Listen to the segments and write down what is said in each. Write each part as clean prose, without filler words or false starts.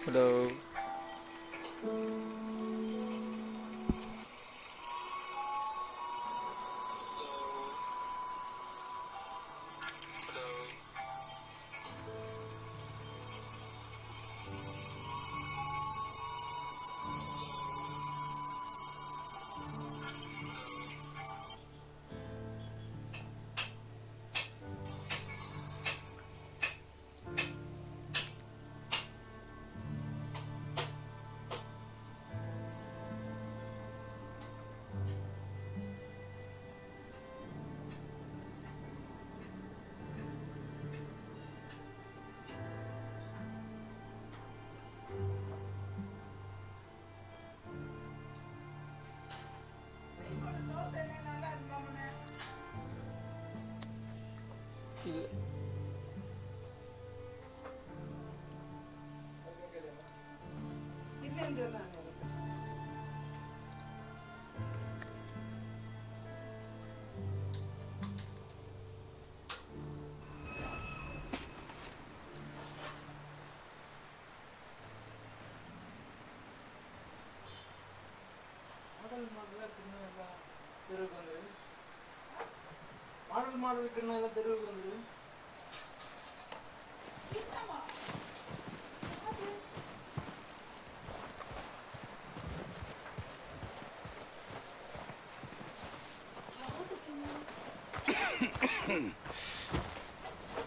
Hello.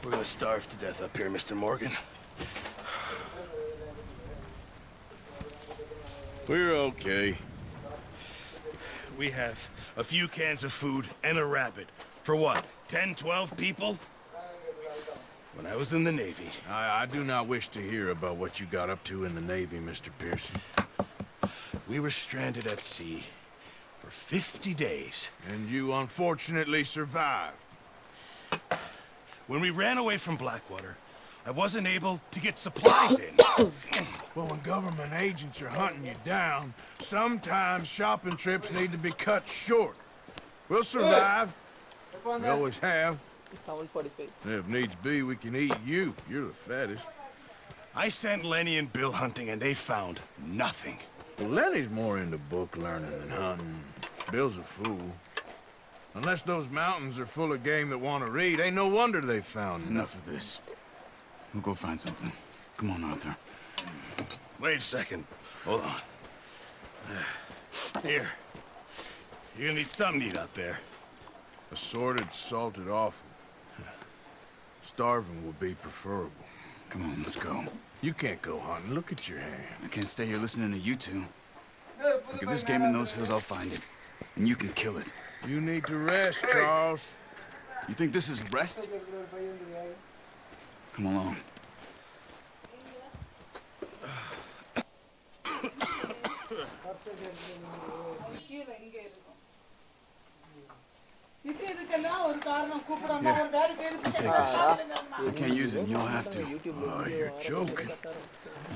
We're gonna starve to death up here, Mr. Morgan. We're okay. We have a few cans of food and a rabbit. For what, 10, 12 people? When I was in the Navy. I do not wish to hear about what you got up to in the Navy, Mr. Pearson. We were stranded at sea for 50 days. And you unfortunately survived. When we ran away from Blackwater, I wasn't able to get supplies in. Well, when government agents are hunting you down, sometimes shopping trips need to be cut short. We'll survive. We always have. 7:45. If needs be, we can eat you. You're the fattest. I sent Lenny and Bill hunting, and they found nothing. Well, Lenny's more into book learning than hunting. Bill's a fool. Unless those mountains are full of game that want to read, ain't no wonder they found Enough of this. We'll go find something. Come on, Arthur. Wait a second. Hold on. Here. You're gonna need something to eat out there. Assorted, salted offal. Starving will be preferable. Come on, let's go. You can't go hunting. Look at your hand. I can't stay here listening to you two. Look, if there's game in those hills, I'll find it. And you can kill it. You need to rest, Charles. You think this is rest? Come along. You can't use it, and you'll have to. Oh, you're joking.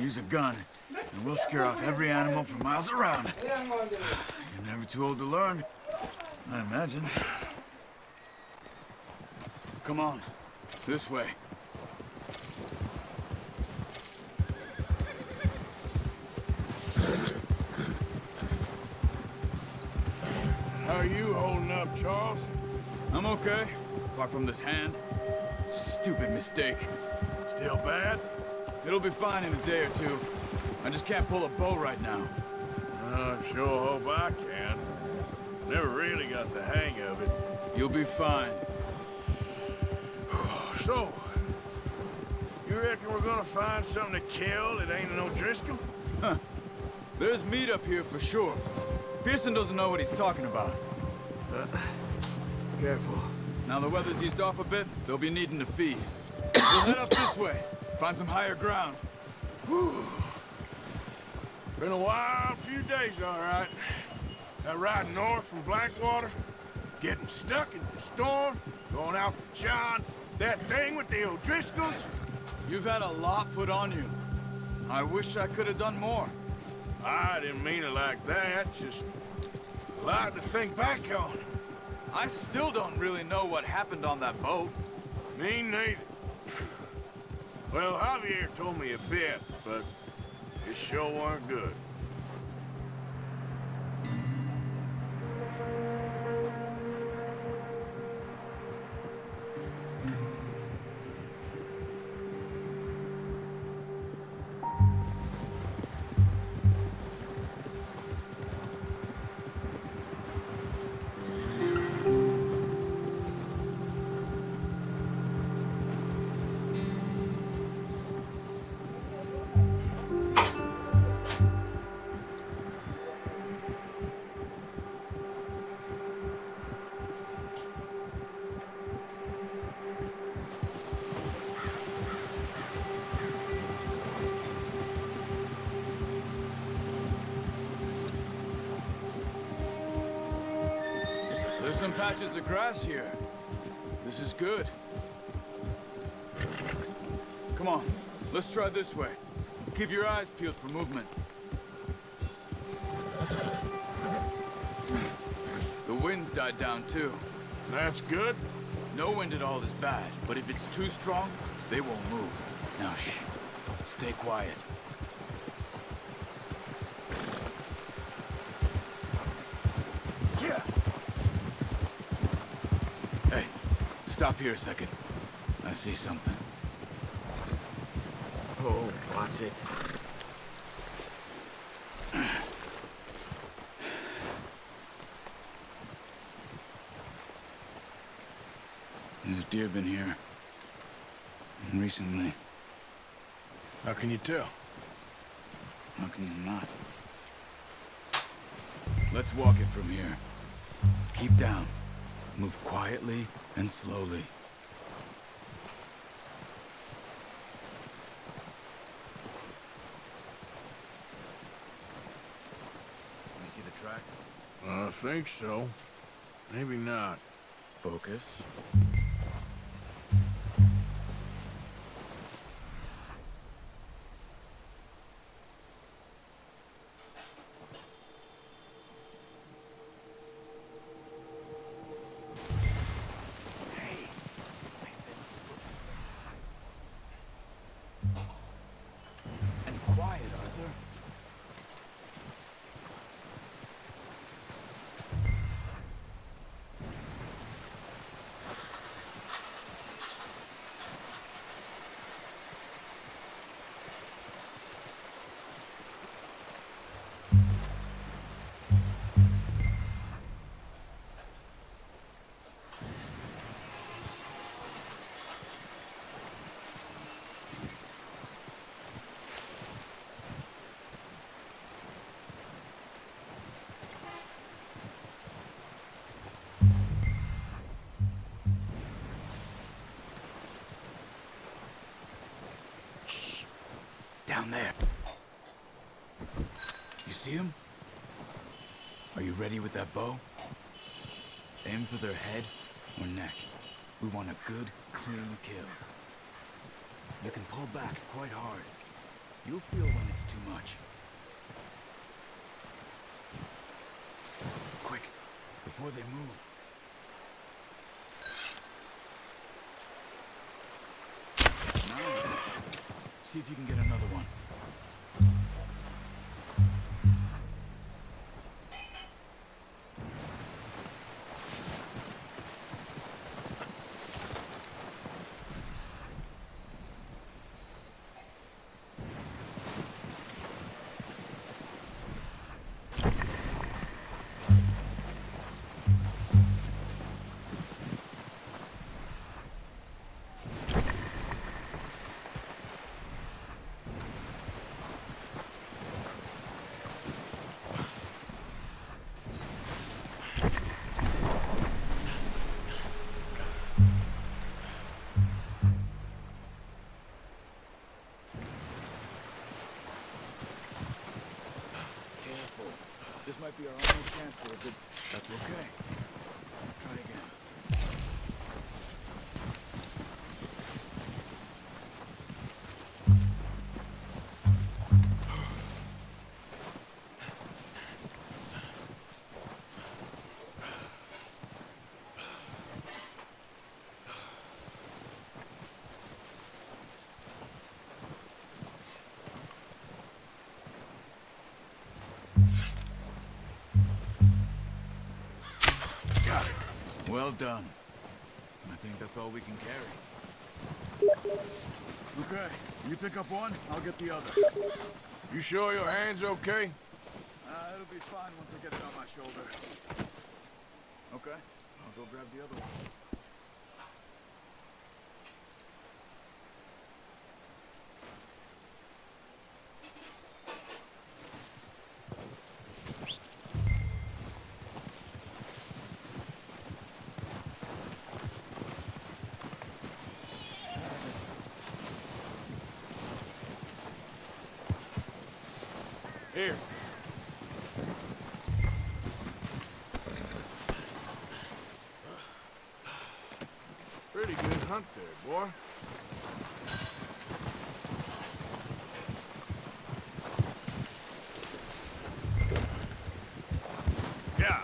Use a gun, and we'll scare off every animal for miles around. You're never too old to learn, I imagine. Come on, this way. How are you holding up, Charles? I'm okay, apart from this hand. Stupid mistake. Still bad? It'll be fine in a day or two. I just can't pull a bow right now. I sure hope I can. Never really got the hang of it. You'll be fine. So, you reckon we're gonna find something to kill that ain't no Driscoll? Huh. There's meat up here for sure. Pearson doesn't know what he's talking about. Careful. Now the weather's eased off a bit, they'll be needing to feed. We'll head up this way, find some higher ground. Been a wild few days, all right. That ride north from Blackwater, getting stuck in the storm, going out for John, that thing with the O'Driscolls. You've had a lot put on you. I wish I could have done more. I didn't mean it like that, just a lot to think back on. I still don't really know what happened on that boat. Me neither. Well, Javier told me a bit, but It sure weren't good. There's some patches of grass here. This is good. Come on, let's try this way. Keep your eyes peeled for movement. The wind's died down too. That's good. No wind at all is bad, but if it's too strong, they won't move. Now shh, stay quiet. Yeah. Hey, stop here a second. I see something. Oh, watch it. There's deer been here. Recently. How can you tell? How can you not? Let's walk it from here. Keep down. Move quietly and slowly. You see the tracks? I think so. Maybe not. Focus. And quiet, Arthur. Down there. You see him? Are you ready with that bow? Aim for their head or neck. We want a good, clean kill. You can pull back quite hard. You'll feel when it's too much. Quick, before they move. Nice. See if you can get another one. This might be our only chance for a good... That's okay. Try again. Well done. I think that's all we can carry. Okay, you pick up one, I'll get the other. You sure your hand's okay? It'll be fine once I get it on my shoulder. Okay, I'll go grab the other one. Here. Pretty good hunt there, boy. Yeah.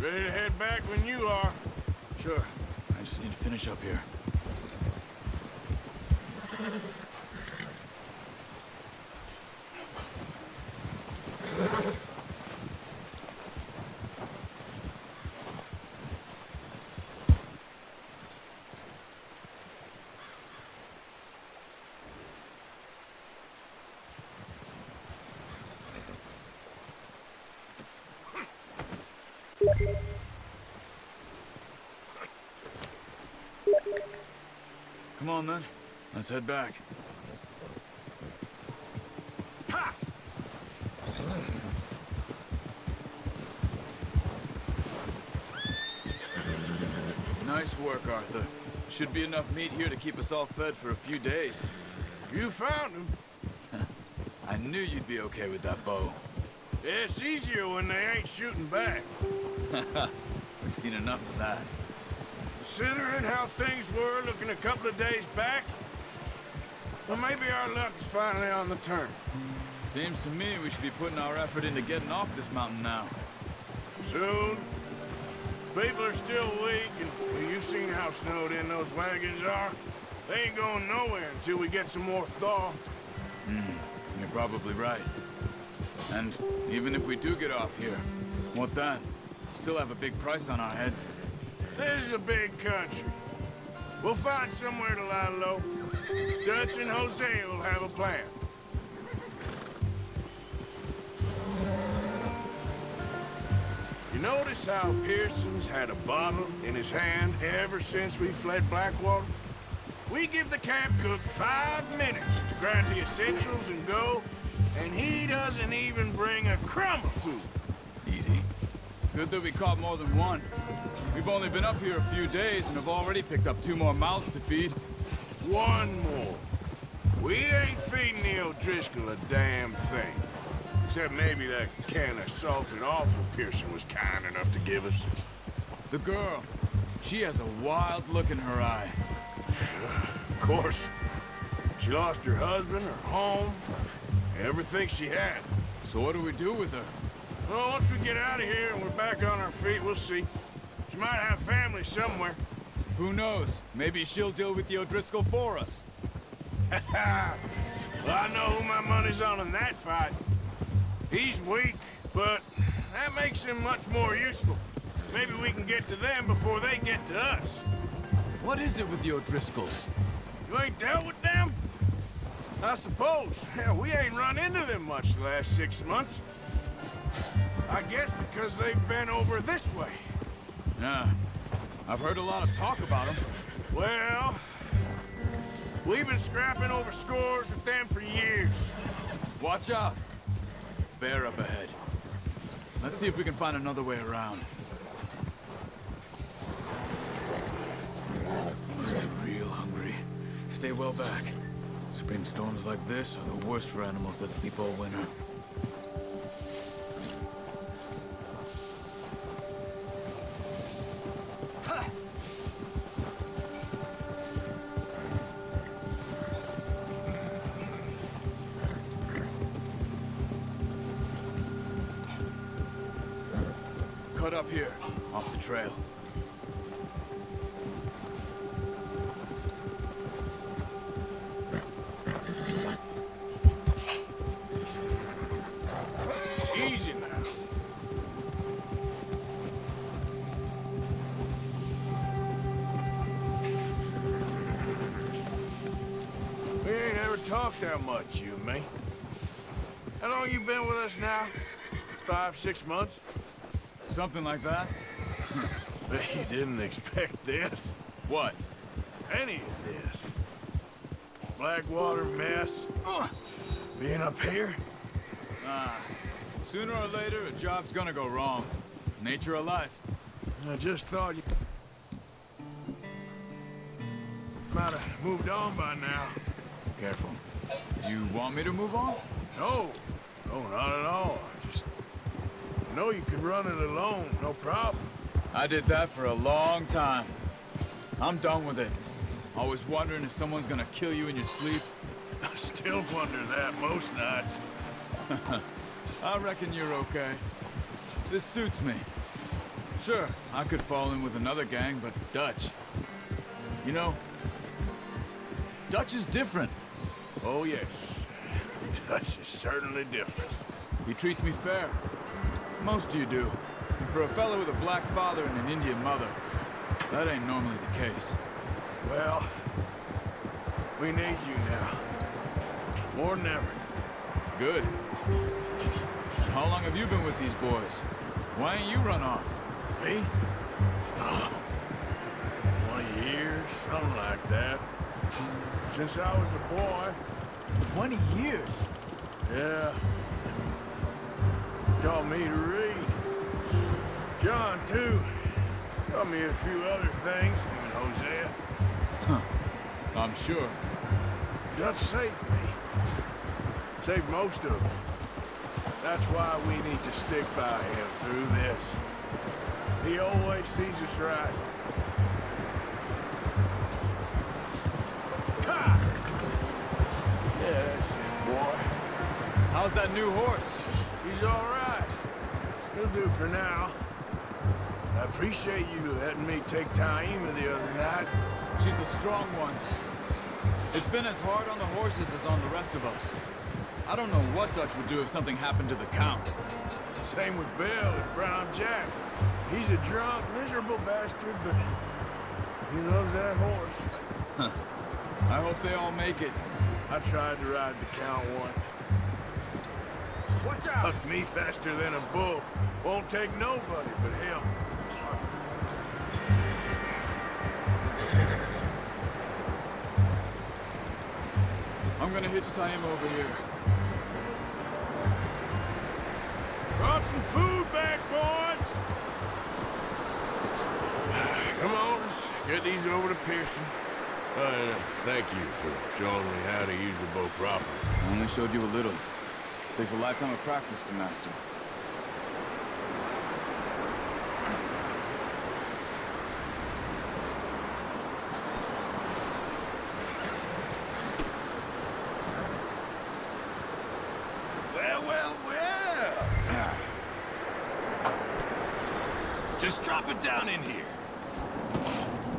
Ready to head back when you are. Sure. I just need to finish up here. Come on then. Let's head back. Ha! Nice work, Arthur. Should be enough meat here to keep us all fed for a few days. You found him. I knew you'd be okay with that bow. It's easier when they ain't shooting back. We've seen enough of that. Considering how things were looking a couple of days back, well, maybe our luck is finally on the turn. Seems to me we should be putting our effort into getting off this mountain now. Soon. People are still weak, and well, you've seen how snowed in those wagons are. They ain't going nowhere until we get some more thaw. You're probably right. And even if we do get off here, what then? Still have a big price on our heads. This is a big country. We'll find somewhere to lie low. Dutch and Hosea will have a plan. You notice how Pearson's had a bottle in his hand ever since we fled Blackwater? We give the camp cook 5 minutes to grind the essentials and go, and he doesn't even bring a crumb of food. Easy. Good that we caught more than one. We've only been up here a few days and have already picked up 2 more mouths to feed. One more. We ain't feeding the O'Driscoll a damn thing. Except maybe that can of salted offal Pearson was kind enough to give us. The girl, she has a wild look in her eye. Of course. She lost her husband, her home, everything she had. So what do we do with her? Well, once we get out of here and we're back on our feet, we'll see. She might have family somewhere. Who knows? Maybe she'll deal with the O'Driscoll for us. Well, I know who my money's on in that fight. He's weak, but that makes him much more useful. Maybe we can get to them before they get to us. What is it with the O'Driscolls? You ain't dealt with them? I suppose. Hell, we ain't run into them much the last 6 months. I guess because they've been over this way. Yeah. I've heard a lot of talk about them. Well, we've been scrapping over scores with them for years. Watch out. Bear up ahead. Let's see if we can find another way around. Must be real hungry. Stay well back. Spring storms like this are the worst for animals that sleep all winter. Cut up here, off the trail. talk that much, you and me. How long you been with us now? 5, 6 months? Something like that? Bet you didn't expect this. What? Any of this. Blackwater mess. Being up here. Sooner or later, a job's gonna go wrong. Nature of life. I just thought you might have moved on by now. Careful. You want me to move on? No, not at all. I just know you could run it alone, no problem. I did that for a long time. I'm done with it. Always wondering if someone's gonna kill you in your sleep. I still wonder that most nights. I reckon you're okay. This suits me. Sure, I could fall in with another gang, but Dutch... You know, Dutch is different. Oh, yes. Dutch is certainly different. He treats me fair. Most of you do. And for a fellow with a black father and an Indian mother, that ain't normally the case. Well, we need you now. More than ever. Good. How long have you been with these boys? Why ain't you run off? Me? Oh, 20 years, something like that. Since I was a boy. 20 years? Yeah. Taught me to read. John, too. Taught me a few other things, even Hosea. I'm sure. Dutch saved me. Saved most of us. That's why we need to stick by him through this. He always sees us right. Ha! Yeah, that's it, boy. How's that new horse? He's all right. He'll do for now. I appreciate you letting me take Taima the other night. She's a strong one. It's been as hard on the horses as on the rest of us. I don't know what Dutch would do if something happened to the Count. Same with Bill and Brown Jack. He's a drunk, miserable bastard, but he loves that horse. I hope they all make it. I tried to ride the Count once. Watch out! Bucked me faster than a bull. Won't take nobody but him. I'm gonna hitch Taima over here. Brought some food back, boys! Come on, let's get these over to Pearson. Thank you for showing me how to use the bow properly. I only showed you a little. Takes a lifetime of practice to master. Well. Just drop it down in here.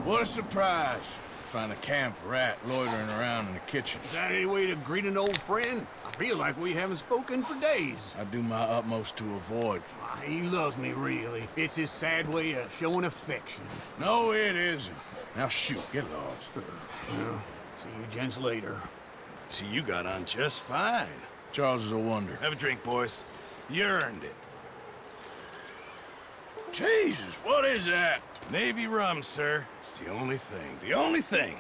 What a surprise. Find a camp rat loitering around in the kitchen. Is that any way to greet an old friend? I feel like we haven't spoken for days. I do my utmost to avoid. He loves me, really. It's his sad way of showing affection. No, it isn't. Now shoot, get lost. Well, see you gents later. See, you got on just fine. Charles is a wonder. Have a drink, boys. You earned it. Jesus, what is that? Navy rum, sir. It's the only thing. The only thing.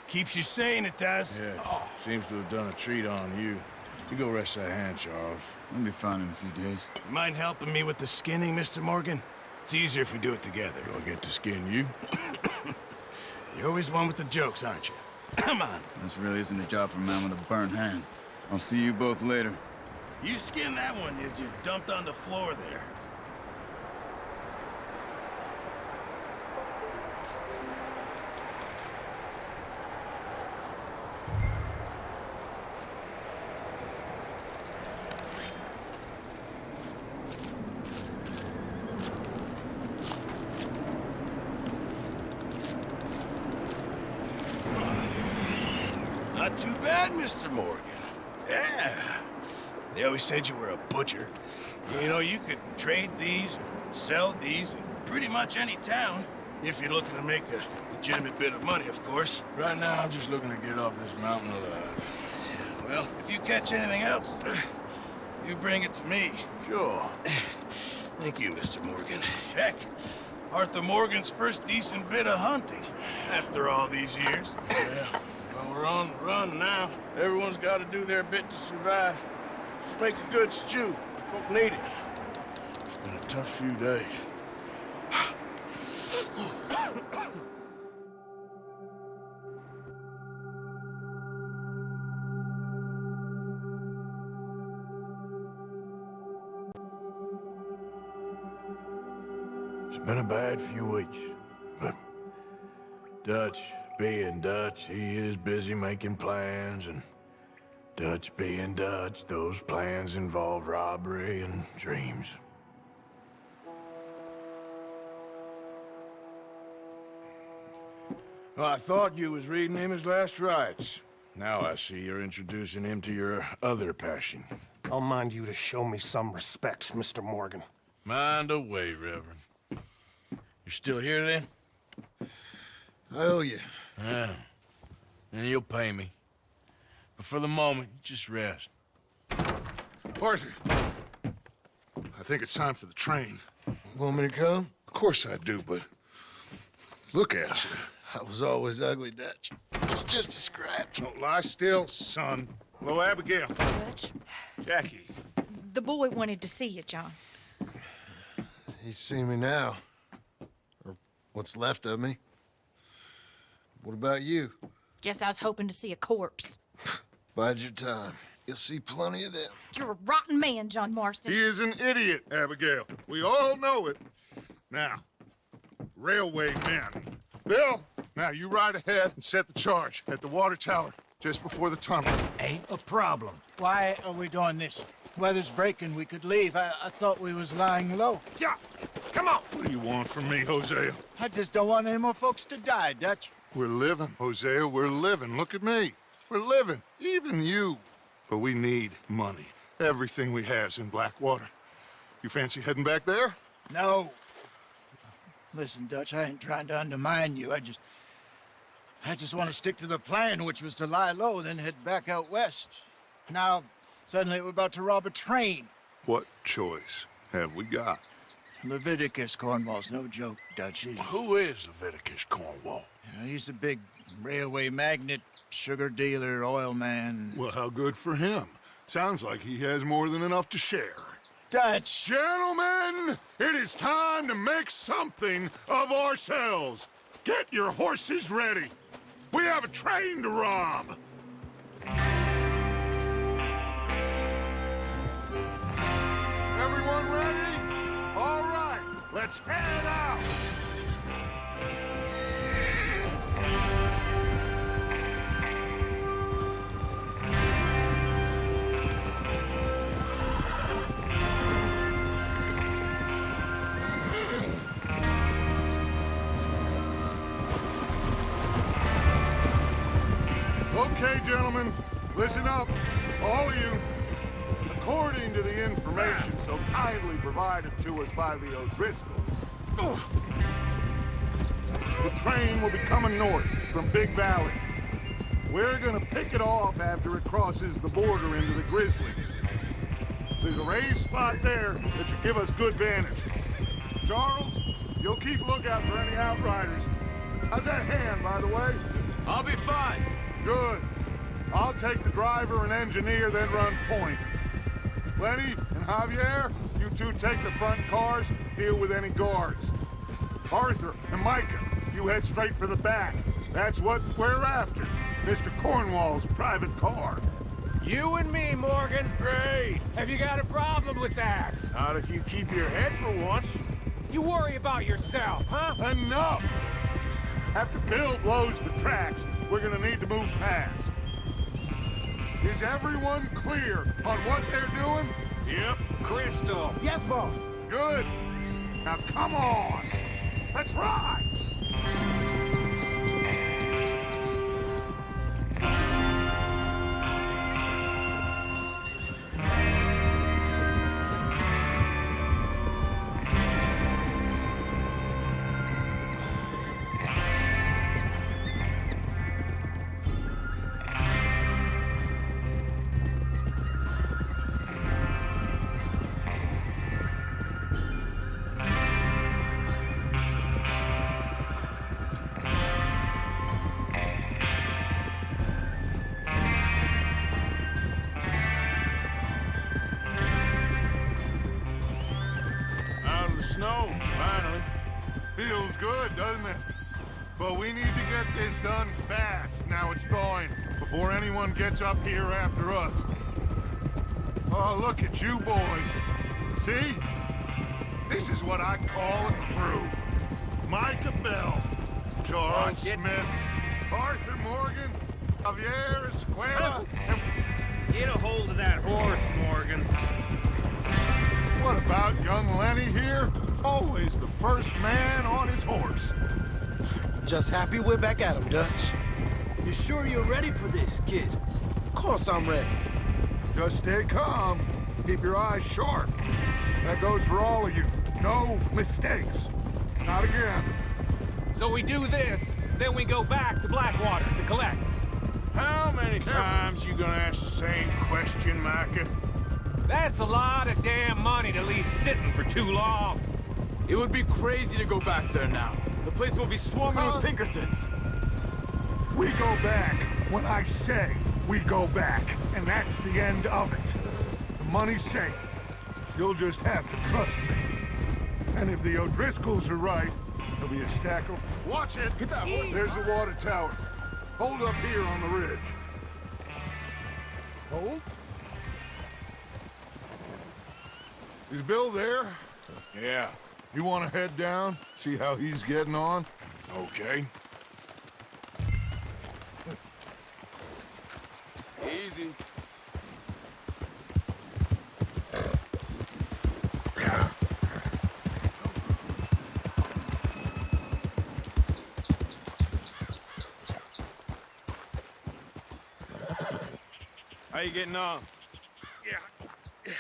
Keeps you sane, it does. Yes, seems to have done a treat on you. You go rest that hand, Charles. I'll be fine in a few days. You mind helping me with the skinning, Mr. Morgan? It's easier if we do it together. Do I get to skin you? You're always one with the jokes, aren't you? Come on. This really isn't a job for a man with a burnt hand. I'll see you both later. You skin that one you dumped on the floor there. Not too bad, Mr. Morgan. Yeah. They always said you were a butcher. You know, you could trade these, sell these in pretty much any town. If you're looking to make a legitimate bit of money, of course. Right now, I'm just looking to get off this mountain alive. Well, if you catch anything else, you bring it to me. Sure. Thank you, Mr. Morgan. Heck, Arthur Morgan's first decent bit of hunting after all these years. Yeah. Well, we're on the run now. Everyone's got to do their bit to survive. Just make a good stew. Folk need it. It's been a tough few days. It's been a bad few weeks, but Dutch being Dutch, he is busy making plans, and Dutch being Dutch, those plans involve robbery and dreams. Well, I thought you was reading him his last rites. Now I see you're introducing him to your other passion. I'll mind you to show me some respect, Mr. Morgan. Mind away, Reverend. You're still here, then? I owe you. Yeah. And you'll pay me. But for the moment, just rest. Arthur, I think it's time for the train. Want me to come? Of course I do, but look at you. I was always ugly, Dutch. It's just a scratch. Don't lie still, son. Hello, Abigail. Dutch, Jackie. the boy wanted to see you, John. He's seen me now. Or what's left of me. What about you? Guess I was hoping to see a corpse. Bide your time. You'll see plenty of them. You're a rotten man, John Marston. He is an idiot, Abigail. We all know it. Now, railway men. Bill, now you ride ahead and set the charge at the water tower just before the tunnel. Ain't a problem. Why are we doing this? Weather's breaking. We could leave. I thought we was lying low. Yeah, come on. What do you want from me, Hosea? I just don't want any more folks to die, Dutch. We're living, Hosea. We're living. Look at me. We're living. Even you. But we need money. Everything we has in Blackwater. You fancy heading back there? No. Listen, Dutch, I ain't trying to undermine you. I just want to stick to the plan, which was to lie low, then head back out west. Now, suddenly we're about to rob a train. What choice have we got? Leviticus Cornwall's no joke, Dutch. Who is Leviticus Cornwall? He's a big railway magnate, sugar dealer, oil man. Well, how good for him. Sounds like he has more than enough to share. Dutch! Gentlemen, it is time to make something of ourselves. Get your horses ready. We have a train to rob. Everyone ready? All right, let's head out. Okay, gentlemen, listen up, all of you. According to the information so kindly provided to us by the O'Driscolls, the train will be coming north from Big Valley. We're gonna pick it off after it crosses the border into the Grizzlies. There's a raised spot there that should give us good vantage. Charles, you'll keep lookout for any outriders. How's that hand, by the way? I'll be fine. Good. I'll take the driver and engineer, then run point. Lenny and Javier, you two take the front cars, deal with any guards. Arthur and Micah, you head straight for the back. That's what we're after. Mr. Cornwall's private car. You and me, Morgan. Great. Have you got a problem with that? Not if you keep your head for once. You worry about yourself, huh? Enough! After Bill blows the tracks, we're gonna need to move fast. Is everyone clear on what they're doing? Yep, crystal. Yes, boss. Good. Now come on. Let's ride. we need to get this done fast. Now it's thawing, before anyone gets up here after us. Oh, look at you boys. See? This is what I call a crew. Micah Bell, Charles Smith, Arthur Morgan, Javier Escuela, and... Get a hold of that horse, Morgan. What about young Lenny here? Always the first man on his horse. Just happy we're back at him, Dutch. You sure you're ready for this, kid? Of course I'm ready. Just stay calm. Keep your eyes sharp. That goes for all of you. No mistakes. Not again. So we do this, then we go back to Blackwater to collect. How many times you gonna ask the same question, Micah? That's a lot of damn money to leave sitting for too long. It would be crazy to go back there now. The place will be swarming with Pinkertons. We go back when I say we go back, and that's the end of it. The money's safe. You'll just have to trust me. And if the O'Driscolls are right, there'll be a stack of... Watch it! Get that horse. There's the water tower. Hold up here on the ridge. Hold? Is Bill there? Yeah. You want to head down, see how he's getting on? Okay. Easy. How you getting on? Yeah,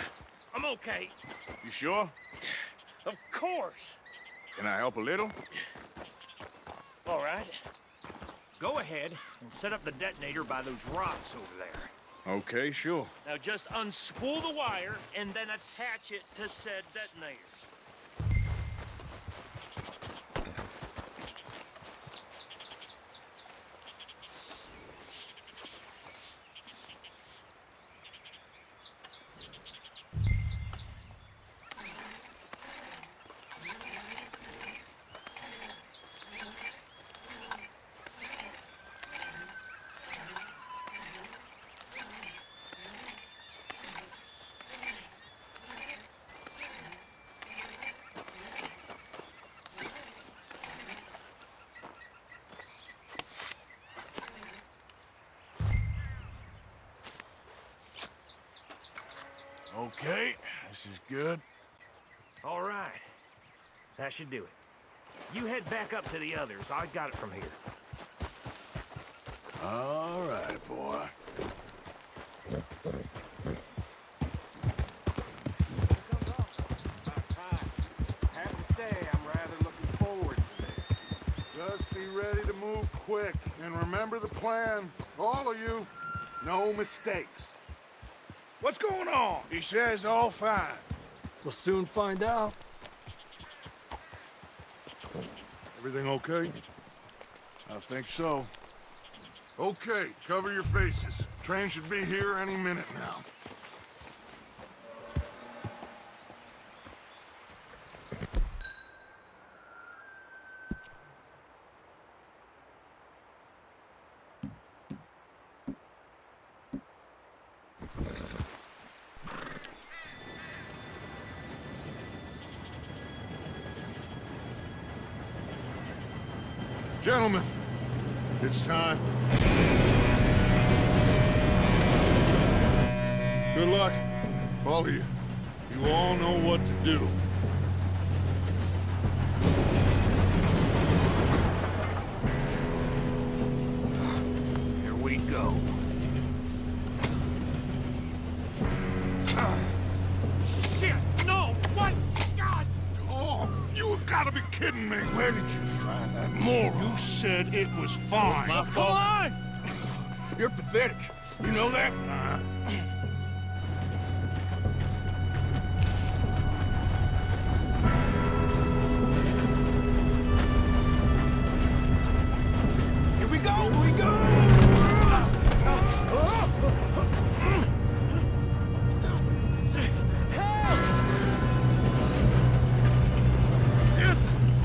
I'm okay. You sure? Of course. Can I help a little? All right. Go ahead and set up the detonator by those rocks over there. Okay, sure. Now just unspool the wire and then attach it to said detonator. Okay, this is good. All right. That should do it. You head back up to the others. I got it from here. All right, boy. I have to say, I'm rather looking forward to this. Just be ready to move quick. And remember the plan. All of you, no mistakes. What's going on? He says all fine. We'll soon find out. Everything okay? I think so. Okay, cover your faces. Train should be here any minute now. Gentlemen, it's time. Good luck, all of you. You all know what to do. Here we go. Shit! No! What? God! Oh, you have got to be kidding me. Where did you find that moron? You said it was fine. My Come fault. on! You're pathetic. You know that? Here we go! Here we go!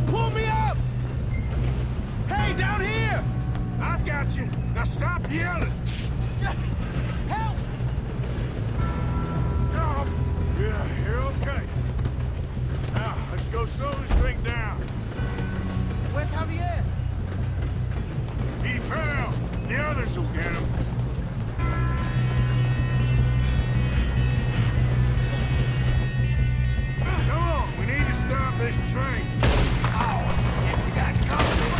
Pull me up! Hey, down here! Now stop yelling! Help! Yeah, you're okay. Now, let's go slow this thing down. Where's Javier? He fell. The others will get him. Come on, we need to stop this train. Oh, shit, we got company.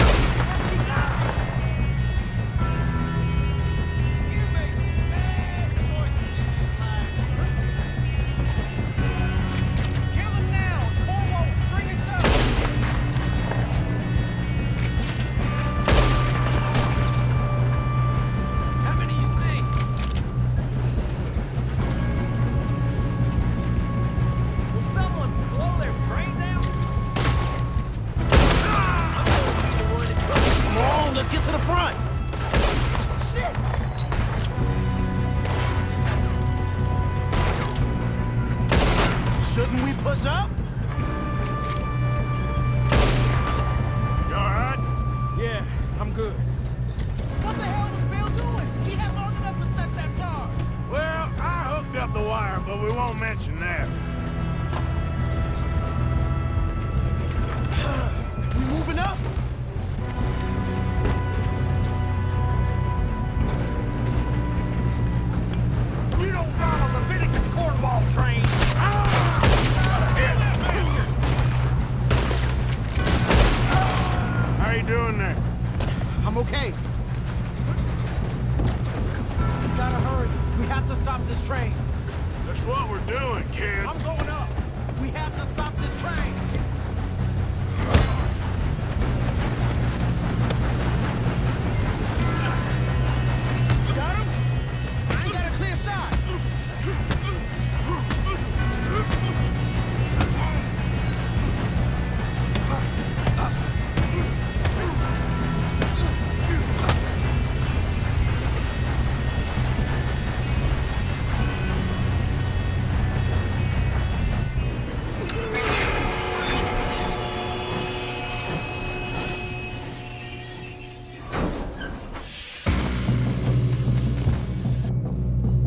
You made some bad choices in this life. Kill him now, and Cornwall will string us up. How many you see? Will someone blow their brains out? Come on, let's get to the front. Shit! Shouldn't we push up? You all right? Yeah, I'm good. What the hell was Bill doing? He had long enough to set that charge. Well, I hooked up the wire, but we won't mention that. We moving up? We don't run on Leviticus cornball train. How you doing there? I'm okay. We gotta hurry. We have to stop this train. That's what we're doing, kid. I'm going up. We have to stop this train. Got him? I ain't got a clear shot.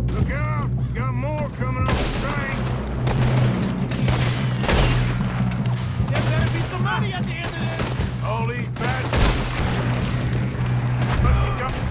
Look out! Got more coming off the train. There better be some money at the end of this. All these bastards must be coming.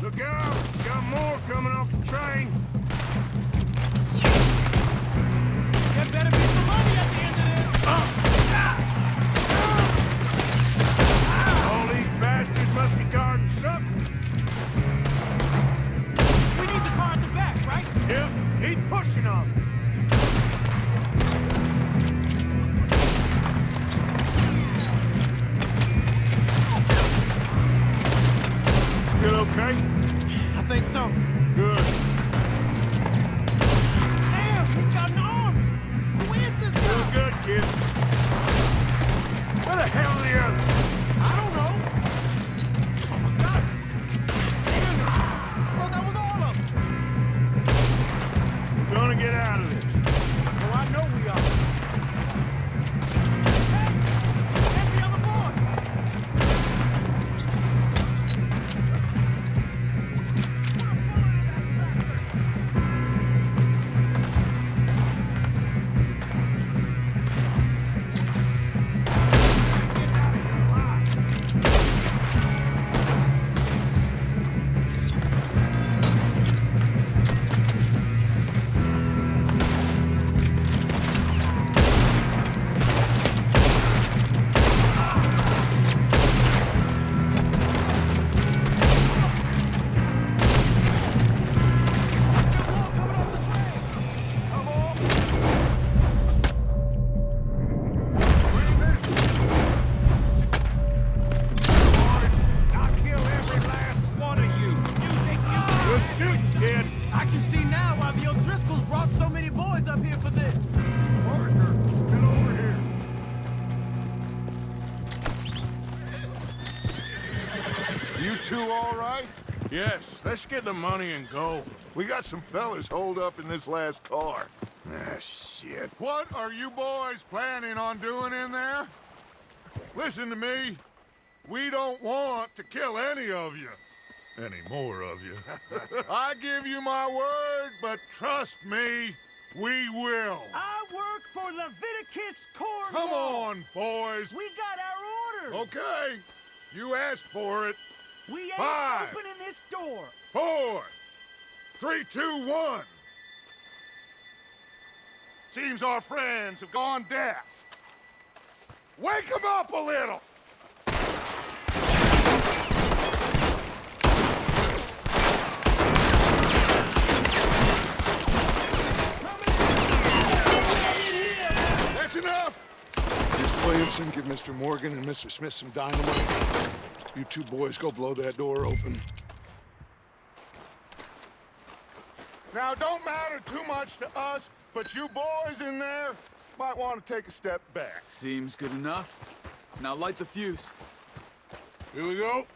Look out! Got more coming off the train. There better be some money at the end of this. All these bastards must be guarding something. We need the car at the back, right? Yep, keep pushing on them. Still okay? I think so. Good. Damn, he's got an army. Who is this Still guy? good, kid. Where the hell are the others? I don't know. Almost got it. Damn it. I thought that was all of them. We're gonna get out of this. Oh, I know we are. Hey, there's the other boy. two all right? Yes, let's get the money and go. We got some fellas holed up in this last car. Ah, shit. What are you boys planning on doing in there? Listen to me. We don't want to kill any of you. Any more of you. I give you my word, but trust me, we will. I work for Leviticus Cornwall. Come on, boys. We got our orders. Okay. You asked for it. We ain't 5, opening this door. 4, 3, 2, 1. Seems our friends have gone deaf. Wake them up a little! That's enough! Mr. Williamson, give Mr. Morgan and Mr. Smith some dynamite. You two boys go blow that door open. Now, don't matter too much to us, but you boys in there might want to take a step back. Seems good enough. Now light the fuse. Here we go.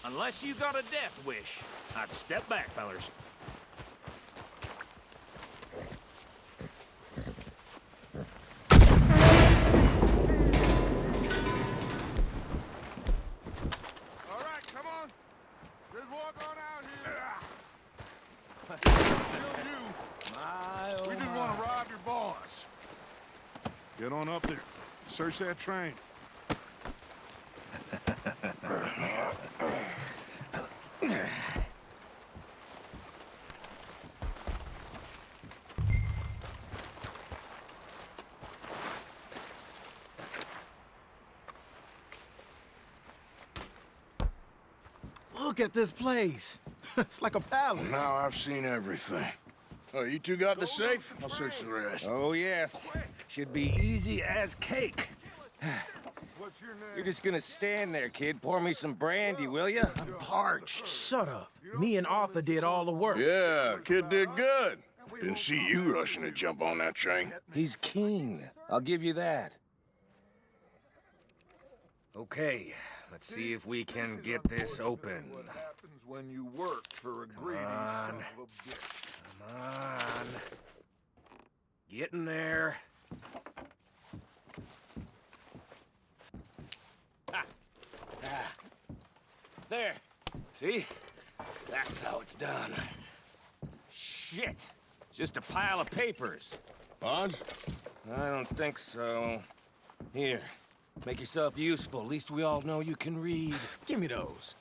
Unless you got a death wish, I'd step back, fellers. All right, come on. Just walk on out here. Still you. We just want to rob your boss. Get on up there. Search that train. Look at this place. It's like a palace. Now I've seen everything. Oh, you two got the safe? I'll search the rest. Oh, yes. Should be easy as cake. What's your name? You're just gonna stand there, kid. Pour me some brandy, will ya? I'm parched. Shut up. Me and Arthur did all the work. Yeah, kid did good. Didn't see you rushing to jump on that train. He's keen. I'll give you that. Okay, let's see if we can get this open. What happens when you work for a greedy son of a bitch? Come on. Getting there. There. See? That's how it's done. Shit. Just a pile of papers. Bonds? I don't think so. Here. Make yourself useful. At least we all know you can read. Give me those.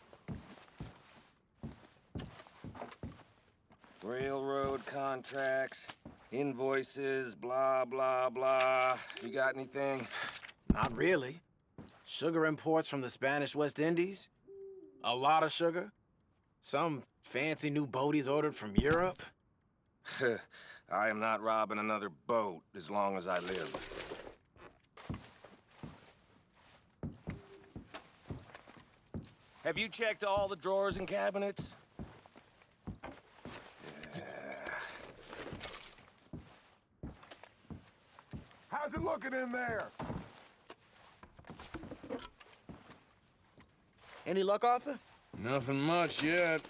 Railroad contracts, invoices, blah, blah, blah. You got anything? Not really. Sugar imports from the Spanish West Indies. A lot of sugar. Some fancy new boat he's ordered from Europe. I am not robbing another boat as long as I live. Have you checked all the drawers and cabinets? How's it looking in there? Any luck, Arthur? Nothing much yet.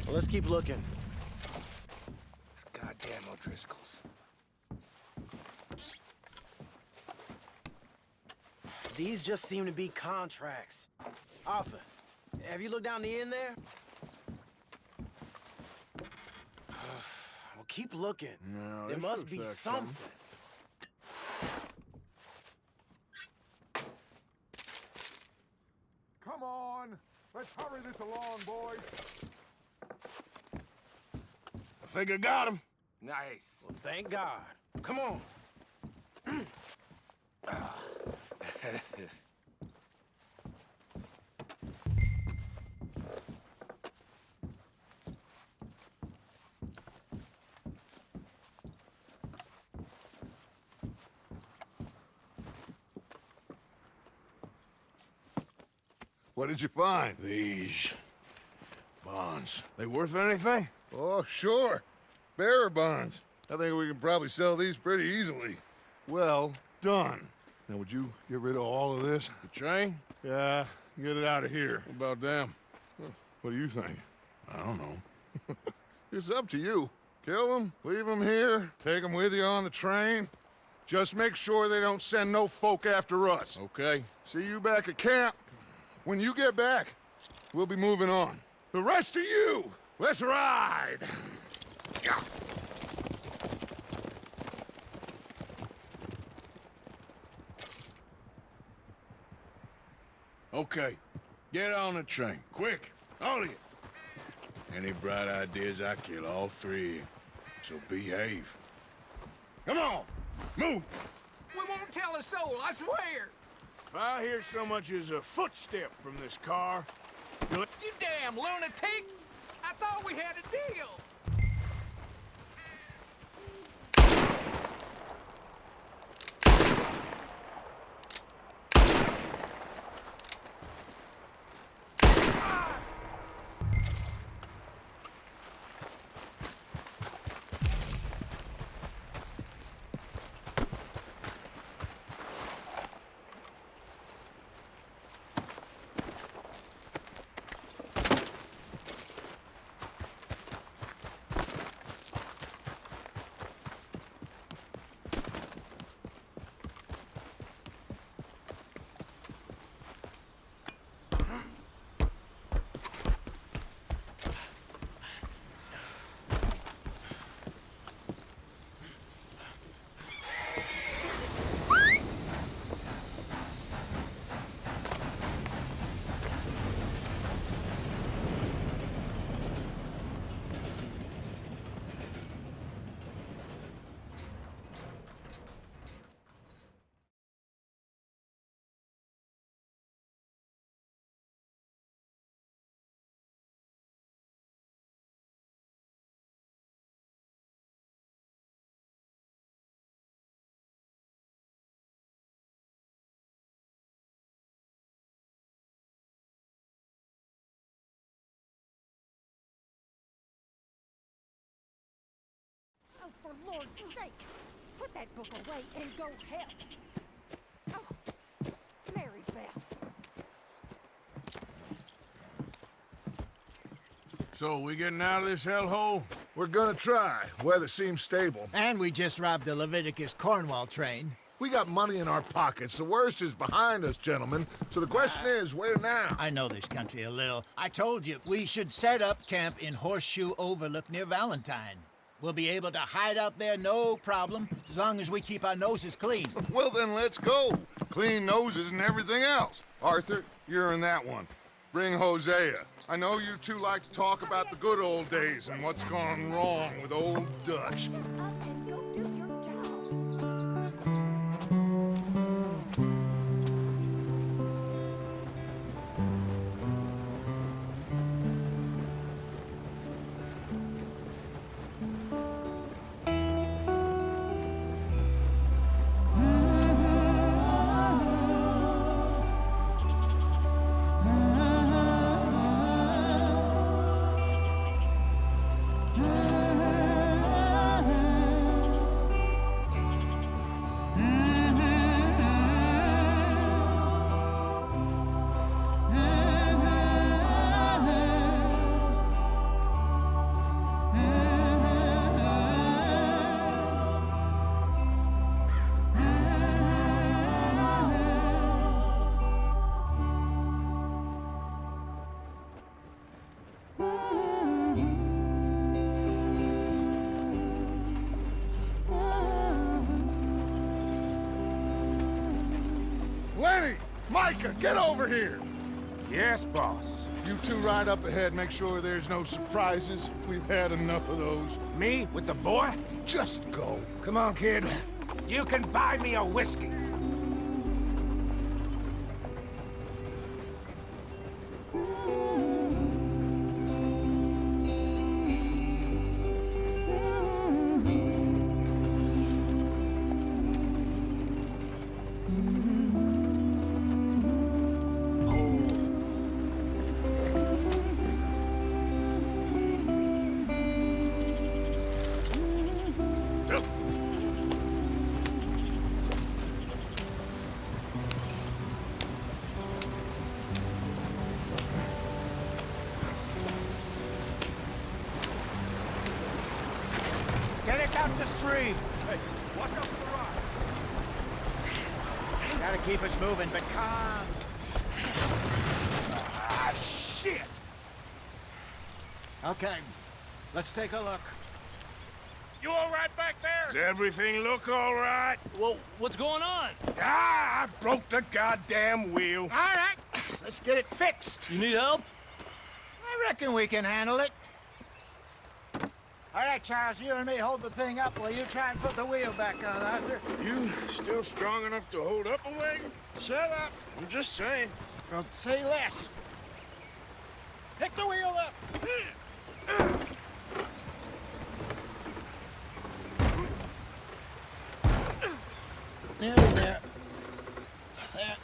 Well, let's keep looking. These goddamn O'Driscolls. These just seem to be contracts. Arthur, have you looked down the end there? Well, keep looking. No, There this must looks be like something. Come on. Let's hurry this along, boys. I think I got him. Nice. Well, thank God. Come on. What did you find? These bonds. They worth anything? Oh, sure. Bearer bonds. I think we can probably sell these pretty easily. Well, done. Now, would you get rid of all of this? The train? Yeah, get it out of here. What about them? What do you think? I don't know. It's up to you. Kill them, leave them here, take them with you on the train. Just make sure they don't send no folk after us. Okay. See you back at camp. When you get back, we'll be moving on. The rest of you, let's ride! Yeah. Okay. Get on the train. Quick. All of you. Any bright ideas, I kill all three of you. So behave. Come on! Move! We won't tell a soul, I swear! If I hear so much as a footstep from this car, you'll... You damn lunatic! I thought we had a deal! Oh, for Lord's sake! Put that book away and go help! Oh, Mary Beth. So, we getting out of this hellhole? We're gonna try. Weather seems stable. And we just robbed the Leviticus Cornwall train. We got money in our pockets. The worst is behind us, gentlemen. So the question is, where now? I know this country a little. I told you, we should set up camp in Horseshoe Overlook near Valentine. We'll be able to hide out there no problem, as long as we keep our noses clean. Well, then let's go. Clean noses and everything else. Arthur, you're in that one. Bring Hosea. I know you two like to talk about the good old days and what's gone wrong with old Dutch. Shut up and go do your job. Lenny! Micah, get over here! Yes, boss. You two ride up ahead, make sure there's no surprises. We've had enough of those. Me with the boy? Just go. Come on, kid. You can buy me a whiskey. out the stream. Hey, watch out for the rocks. Gotta keep us moving, but calm. Ah, shit! Okay, let's take a look. You all right back there? Does everything look all right? Well, what's going on? Ah, I broke the goddamn wheel. All right, let's get it fixed. You need help? I reckon we can handle it. All right, Charles, you and me hold the thing up while you try and put the wheel back on, Arthur. You still strong enough to hold up a wagon? Shut up. I'm just saying. Don't say less. Pick the wheel up. Nearly there. There.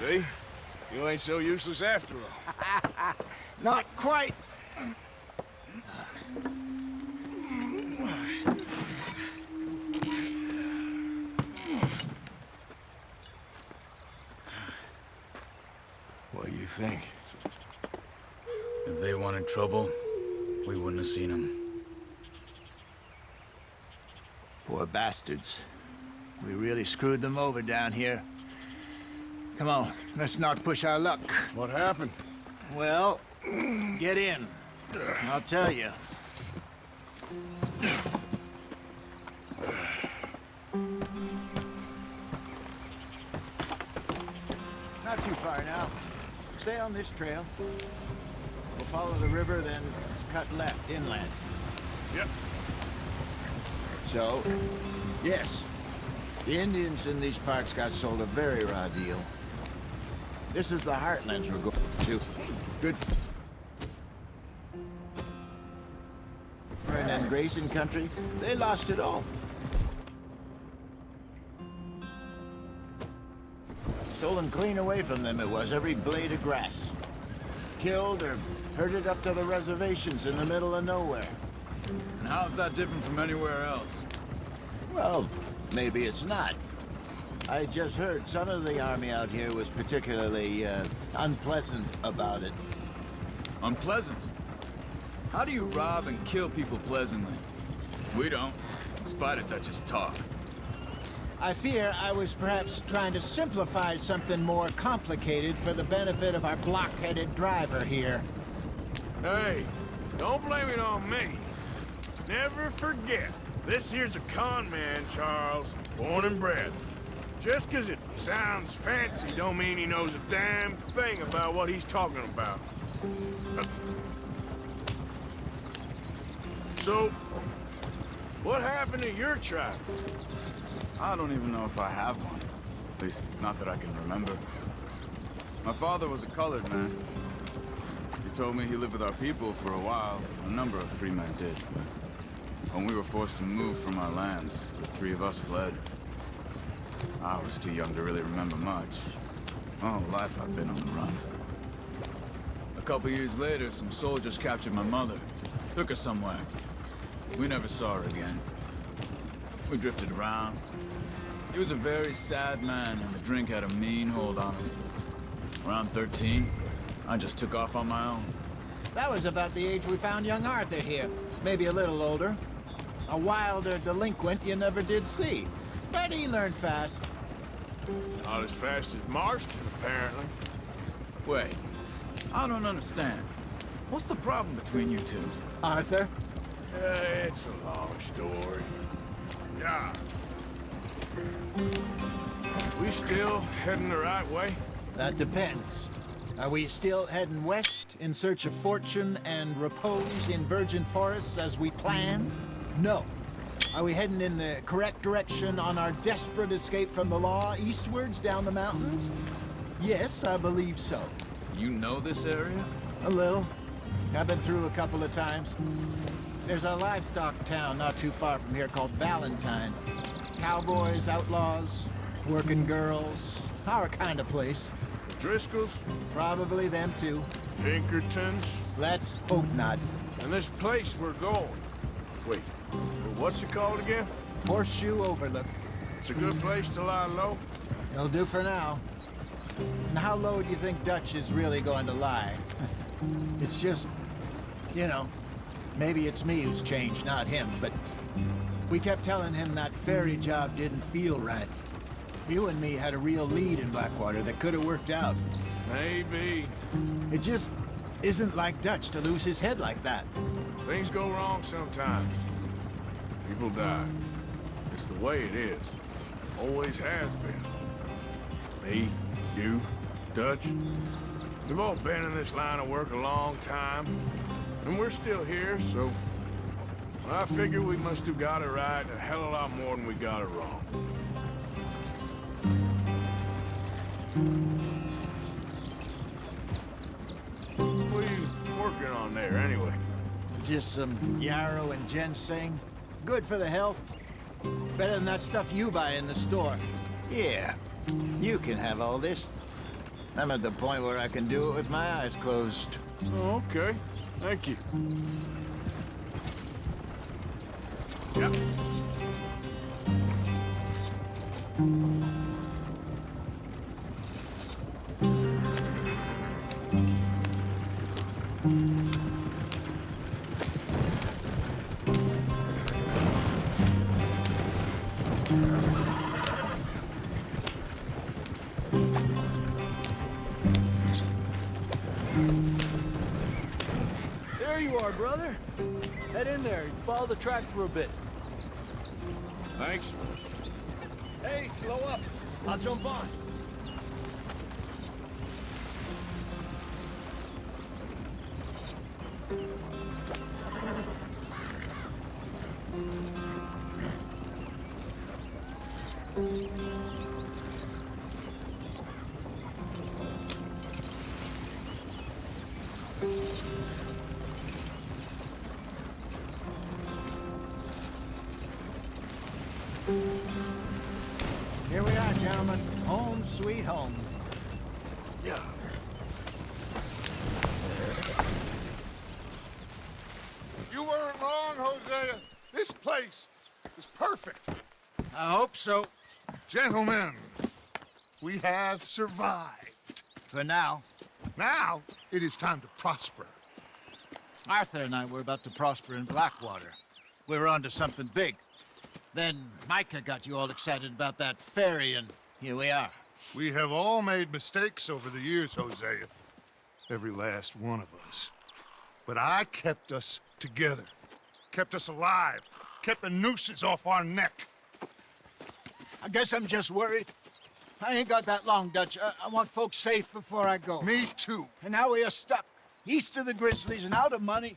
See? You ain't so useless after all. Not quite. What do you think? If they wanted trouble, we wouldn't have seen them. Poor bastards. We really screwed them over down here. Come on, let's not push our luck. What happened? Well, get in. I'll tell you. Not too far now. Stay on this trail. We'll follow the river, then cut left inland. Yep. So, yes, the Indians in these parts got sold a very raw deal. This is the heartlands we're going to. Good. And then grazing country, they lost it all. Stolen clean away from them it was, every blade of grass. Killed or herded up to the reservations in the middle of nowhere. And how's that different from anywhere else? Well, maybe it's not. I just heard some of the army out here was particularly unpleasant about it. Unpleasant? How do you rob and kill people pleasantly? We don't, in spite of Dutch's talk. I fear I was perhaps trying to simplify something more complicated for the benefit of our block-headed driver here. Hey, don't blame it on me. Never forget, this here's a con man, Charles, born and bred. Just 'cause it sounds fancy don't mean he knows a damn thing about what he's talking about. So, what happened to your tribe? I don't even know if I have one. At least, not that I can remember. My father was a colored man. He told me he lived with our people for a while. A number of free men did, but when we were forced to move from our lands, the three of us fled. I was too young to really remember much. My whole life I've been on the run. A couple years later, some soldiers captured my mother. Took her somewhere. We never saw her again. We drifted around. He was a very sad man, and the drink had a mean hold on him. Around 13, I just took off on my own. That was about the age we found young Arthur here. Maybe a little older. A wilder delinquent you never did see. But he learned fast. Not as fast as Marston, apparently. Wait, I don't understand. What's the problem between you two? Arthur? It's a long story. Yeah. We still heading the right way? That depends. Are we still heading west in search of fortune and repose in virgin forests as we planned? No. Are we heading in the correct direction on our desperate escape from the law eastwards down the mountains? Yes, I believe so. You know this area? A little. I've been through a couple of times. There's a livestock town not too far from here called Valentine. Cowboys, outlaws, working girls, our kind of place. Driscolls? Probably them too. Pinkertons? Let's hope not. And this place we're going. Wait, what's it called again? Horseshoe Overlook. It's a good place to lie low? It'll do for now. And how low do you think Dutch is really going to lie? It's just, you know, maybe it's me who's changed, not him, but we kept telling him that ferry job didn't feel right. You and me had a real lead in Blackwater that could have worked out. Maybe. It just isn't like Dutch to lose his head like that. Things go wrong sometimes. People die. It's the way it is. Always has been. Me, you, Dutch. We've all been in this line of work a long time. And we're still here, so... I figure we must have got it right a hell of a lot more than we got it wrong. What are you working on there, anyway? Just some yarrow and ginseng. Good for the health. Better than that stuff you buy in the store. Yeah, you can have all this. I'm at the point where I can do it with my eyes closed. Oh, okay. Thank you. Yeah. There you are, brother. Head in there. Follow the track for a bit. Thanks. Hey, slow up. I'll jump on. Here we are, gentlemen. Home sweet home. Yeah. You weren't wrong, Hosea. This place is perfect. I hope so. Gentlemen, we have survived. For now. Now, it is time to prosper. Arthur and I were about to prosper in Blackwater. We were onto something big. Then Micah got you all excited about that ferry, and here we are. We have all made mistakes over the years, Hosea. Every last one of us. But I kept us together. Kept us alive. Kept the nooses off our neck. I guess I'm just worried. I ain't got that long, Dutch. I want folks safe before I go. Me too. And now we are stuck, east of the Grizzlies and out of money,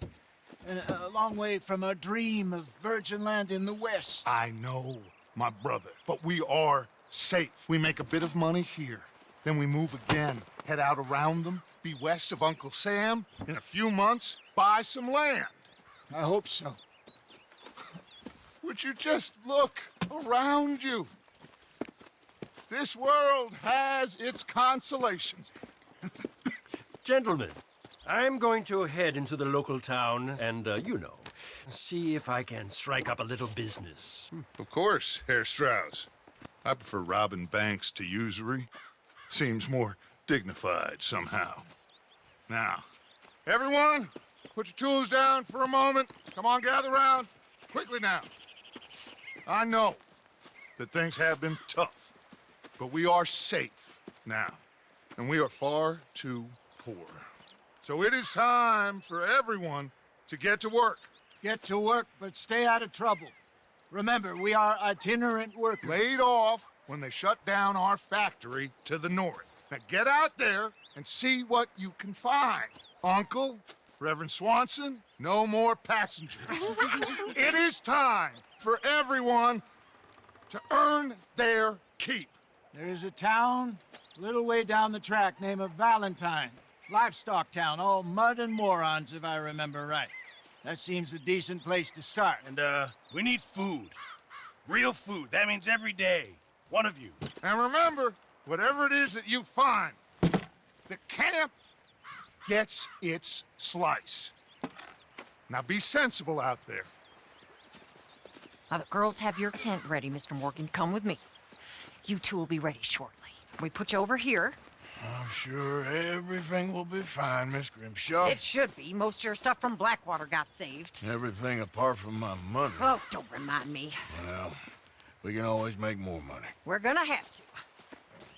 and a long way from our dream of virgin land in the west. I know, my brother, but we are safe. We make a bit of money here, then we move again, head out around them, be west of Uncle Sam, in a few months, buy some land. I hope so. Would you just look around you? This world has its consolations. Gentlemen, I'm going to head into the local town and, see if I can strike up a little business. Of course, Herr Strauss. I prefer robbing banks to usury. Seems more dignified somehow. Now, everyone, put your tools down for a moment. Come on, gather round. Quickly now. I know that things have been tough, but we are safe now, and we are far too poor. So it is time for everyone to get to work. Get to work, but stay out of trouble. Remember, we are itinerant workers. Laid off when they shut down our factory to the north. Now get out there and see what you can find. Uncle, Reverend Swanson, no more passengers. It is time for everyone to earn their keep. There is a town a little way down the track named Valentine. Livestock town, all mud and morons, if I remember right. That seems a decent place to start. And, we need food. Real food. That means every day. One of you. And remember, whatever it is that you find, the camp gets its slice. Now be sensible out there. Now, the girls have your tent ready, Mr. Morgan. Come with me. You two will be ready shortly. We put you over here. I'm sure everything will be fine, Miss Grimshaw. It should be. Most of your stuff from Blackwater got saved. Everything apart from my money. Oh, don't remind me. Well, we can always make more money. We're gonna have to.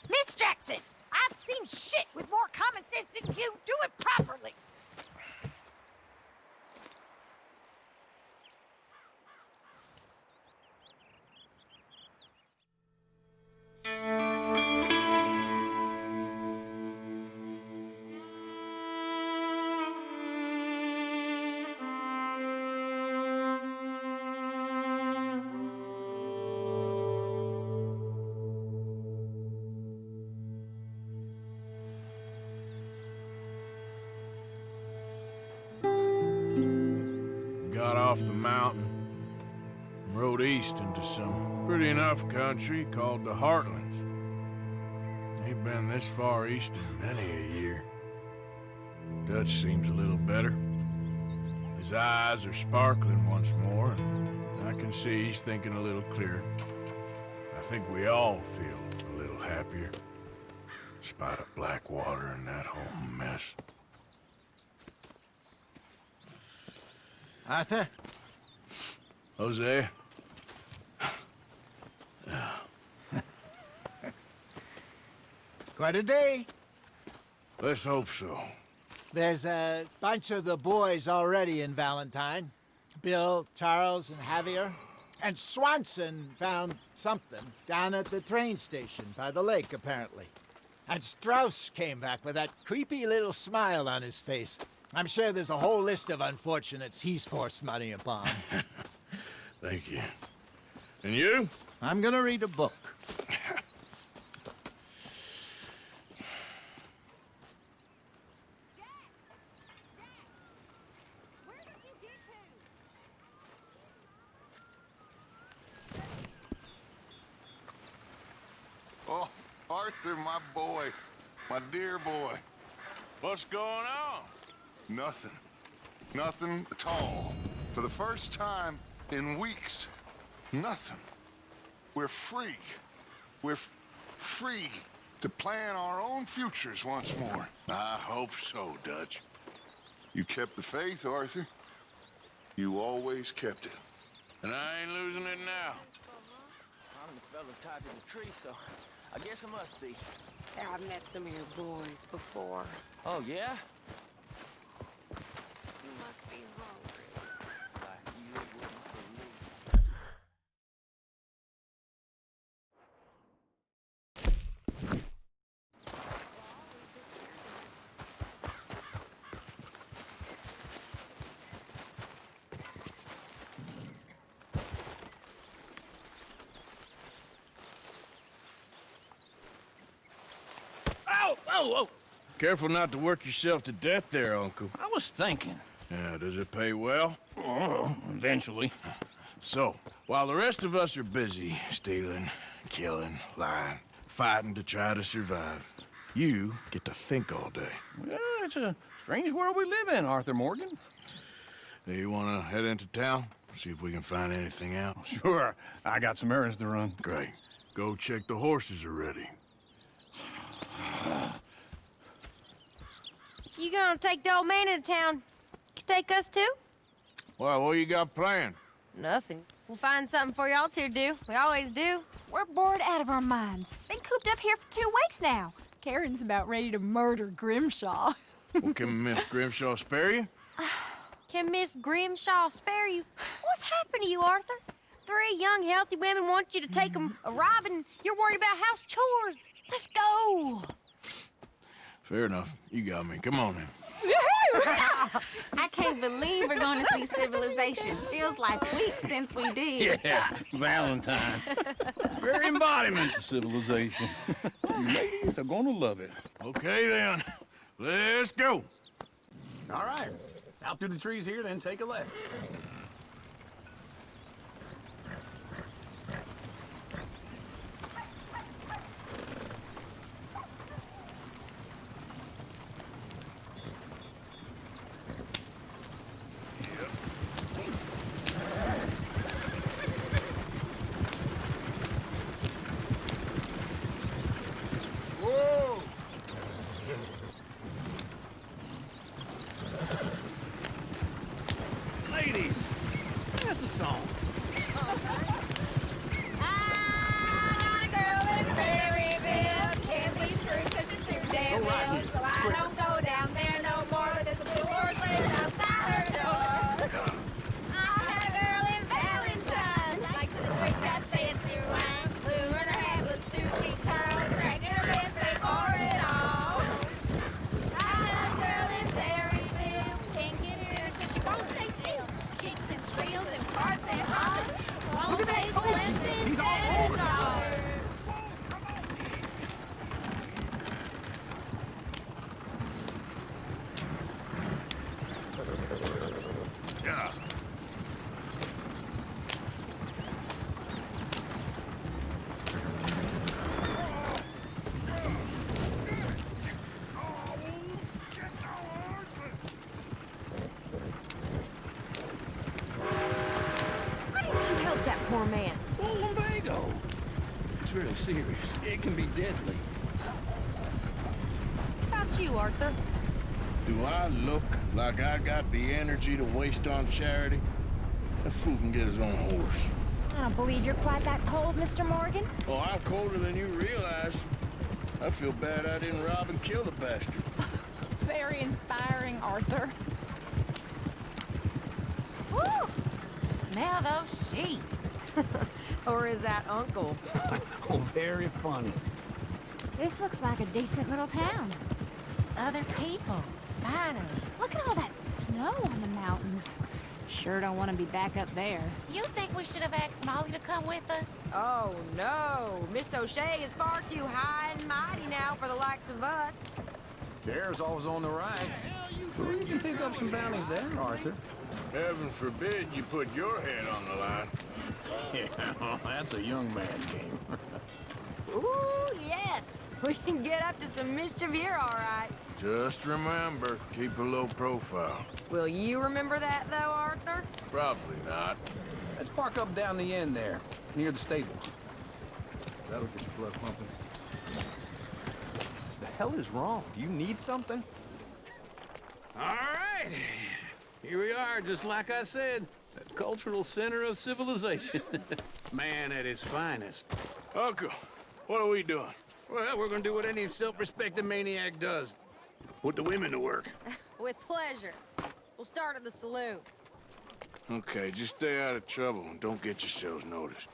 Miss Jackson, I've seen shit with more common sense than you. Do it properly. Got off the mountain and rode east into some pretty enough country called the Heartlands. Ain't been this far east in many a year. Dutch seems a little better. His eyes are sparkling once more, and I can see he's thinking a little clearer. I think we all feel a little happier, in spite of Blackwater and that whole mess. Arthur? Hosea? Quite a day. Let's hope so. There's a bunch of the boys already in Valentine. Bill, Charles, and Javier. And Swanson found something down at the train station by the lake, apparently. And Strauss came back with that creepy little smile on his face. I'm sure there's a whole list of unfortunates he's forced money upon. Thank you. And you? I'm gonna read a book. Oh, Arthur, my boy. My dear boy. What's going on? Nothing. Nothing at all. For the first time in weeks, nothing. We're free. We're free to plan our own futures once more. I hope so, Dutch. You kept the faith, Arthur. You always kept it. And I ain't losing it now. I'm the fella tied to the tree, so I guess I must be. I've met some of your boys before. Oh, yeah? You must be hungry. Like you wouldn't believe. Ow! Oh, oh! Careful not to work yourself to death there, Uncle. I was thinking. Yeah, does it pay well? Oh, eventually. So, while the rest of us are busy stealing, killing, lying, fighting to try to survive, you get to think all day. Well, it's a strange world we live in, Arthur Morgan. Do you want to head into town? See if we can find anything out? Sure. I got some errands to run. Great. Go check the horses are ready. You gonna take the old man into town? You take us too? Well, what you got planned? Nothing. We'll find something for y'all to do. We always do. We're bored out of our minds. Been cooped up here for 2 weeks now. Karen's about ready to murder Grimshaw. Well, can Miss Grimshaw spare you? Can Miss Grimshaw spare you? What's happened to you, Arthur? 3 young, healthy women want you to take them a robbing. You're worried about house chores. Let's go. Fair enough. You got me. Come on in. I can't believe we're going to see civilization. Feels like weeks since we did. Yeah, Valentine. Very embodiment of civilization. You ladies are gonna love it. Okay, then. Let's go. All right. Out through the trees here, then take a left. us a song. I got a girl in Berryville. Can't be screwed 'cause she's too damn ill. So I don't go down there no more. There's a blue horse waiting outside her door. I had a girl in Valentine. Likes to drink that fancy wine. Blue in her hat was 2 weeks high. Dragging her pants straight for it all. I had a girl in Berryville. Can't get her 'cause she won't stay still. She kicks and squeals and farts and hollers. Won't take less than $10. Yeah. Why didn't you help that poor man? Oh, lumbago. It's really serious. It can be deadly. How about you, Arthur? Do I look like I got the energy to waste on charity? That fool can get his own horse. I don't believe you're quite that cold, Mr. Morgan. Oh, I'm colder than you realize. I feel bad I didn't rob and kill the bastard. Very inspiring, Arthur. Woo! Smell those sheep. Or is that Uncle? Oh, very funny. This looks like a decent little town. Other people. Finally. Look at all that snow on the mountains. Sure don't want to be back up there. You think we should have asked Molly to come with us? Oh, no. Miss O'Shea is far too high and mighty now for the likes of us. Chair's always on the right. You can pick up some bounties there, Arthur. Heaven forbid you put your head on the line. Yeah, that's a young man's game. Ooh, yes. We can get up to some mischief here, all right. Just remember, keep a low profile. Will you remember that, though, Arthur? Probably not. Let's park up down the end there, near the stables. That'll get your blood pumping. The hell is wrong? Do you need something? All right. Here we are, just like I said. The cultural center of civilization. Man at his finest. Uncle, what are we doing? Well, we're gonna do what any self-respecting maniac does. Put the women to work. With pleasure. We'll start at the saloon. Okay, just stay out of trouble and don't get yourselves noticed.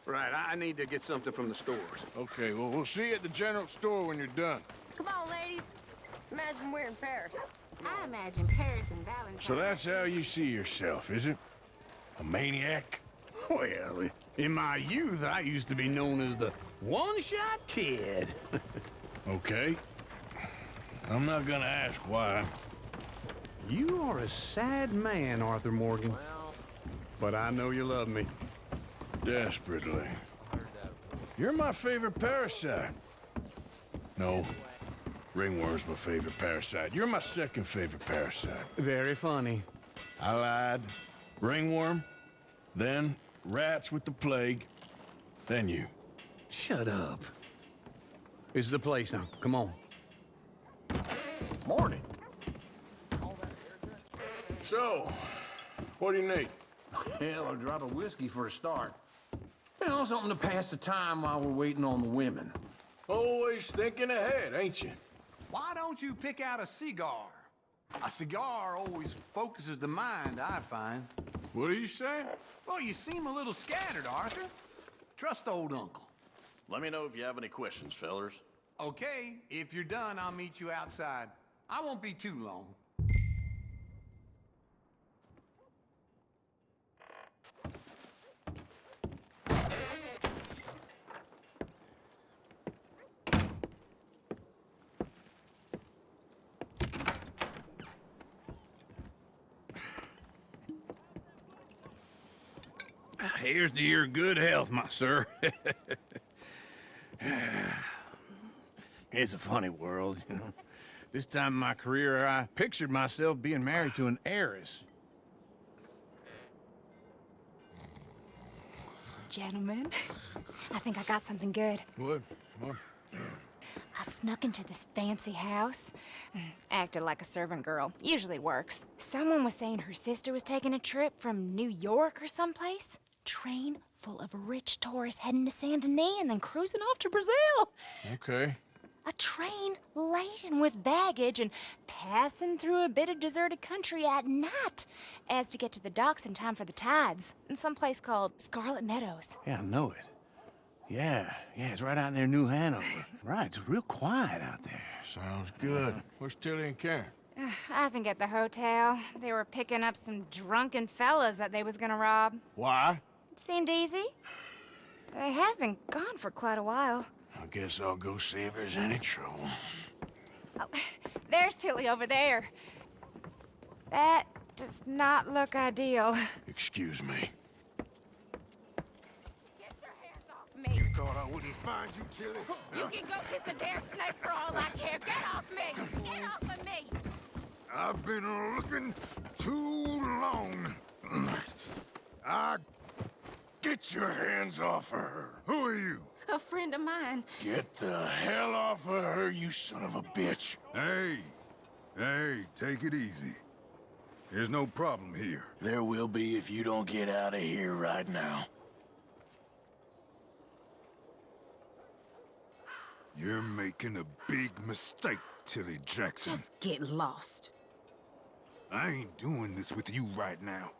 Right, I need to get something from the stores. Okay, well, we'll see you at the general store when you're done. Come on, ladies. Imagine we're in Paris. I imagine Paris and Valentine. So that's how you see yourself, is it? A maniac? Well, in my youth, I used to be known as the one-shot kid. Okay. I'm not gonna ask why. You are a sad man, Arthur Morgan. But I know you love me. Desperately. You're my favorite parasite. No. Ringworm's my favorite parasite. You're my second favorite parasite. Very funny. I lied. Ringworm, then rats with the plague, then you. Shut up. This is the place now. Come on. Morning. So, what do you need? Hell, a drop of whiskey for a start. You know, something to pass the time while we're waiting on the women. Always thinking ahead, ain't you? Why don't you pick out a cigar? A cigar always focuses the mind, I find. What are you saying? Well, you seem a little scattered, Arthur. Trust old uncle. Let me know if you have any questions, fellers. Okay, if you're done, I'll meet you outside. I won't be too long. Here's to your good health, my sir. It's a funny world, you know. This time in my career, I pictured myself being married to an heiress. Gentlemen, I think I got something good. What? I snuck into this fancy house, acted like a servant girl. Usually works. Someone was saying her sister was taking a trip from New York or someplace. Train full of rich tourists heading to Saint Denis and then cruising off to Brazil. Okay. A train laden with baggage and passing through a bit of deserted country at night as to get to the docks in time for the tides in some place called Scarlet Meadows. Yeah, I know it. Yeah, it's right out near New Hanover. Right, it's real quiet out there. Sounds good. Where's Tilly and Karen? I think at the hotel. They were picking up some drunken fellas that they was gonna rob. Why? It seemed easy. They have been gone for quite a while. I guess I'll go see if there's any trouble. Oh, there's Tilly over there. That does not look ideal. Excuse me. Me. You thought I wouldn't find you, Tilly? You can go kiss a damn snake for all I care. Get off me! Get off of me! I've been looking too long. Get your hands off of her. Who are you? A friend of mine. Get the hell off of her, you son of a bitch. Hey, take it easy. There's no problem here. There will be if you don't get out of here right now. You're making a big mistake, Tilly Jackson. Just get lost. I ain't doing this with you right now.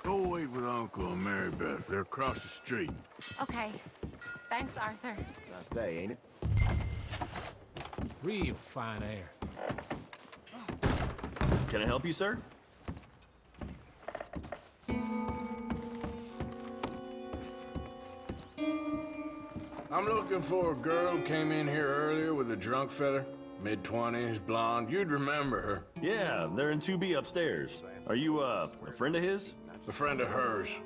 Go wait with Uncle and Mary Beth. They're across the street. Okay. Thanks, Arthur. Nice day, ain't it? Real fine air. Can I help you, sir? I'm looking for a girl who came in here earlier with a drunk fella. Mid-20s, blonde. You'd remember her. Yeah, they're in 2B upstairs. Are you, a friend of his? A friend of hers.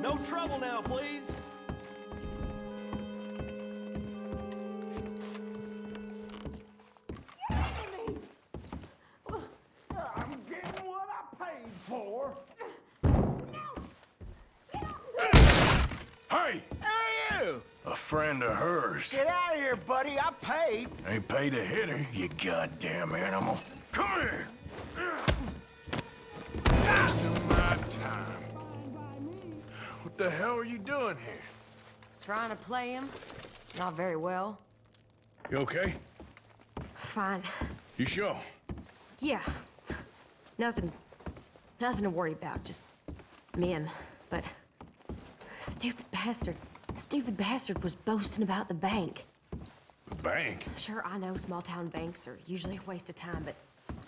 No trouble now, please. I'm getting what I paid for. Hey! Hey, you! A friend of hers. Get out of here, buddy. I paid. Ain't paid to hit her, you goddamn animal. Come here! Wasting my time. What the hell are you doing here? Trying to play him. Not very well. You okay? Fine. You sure? Yeah. Nothing to worry about. Just men. But stupid bastard was boasting about the bank. The bank? Sure, I know small town banks are usually a waste of time, but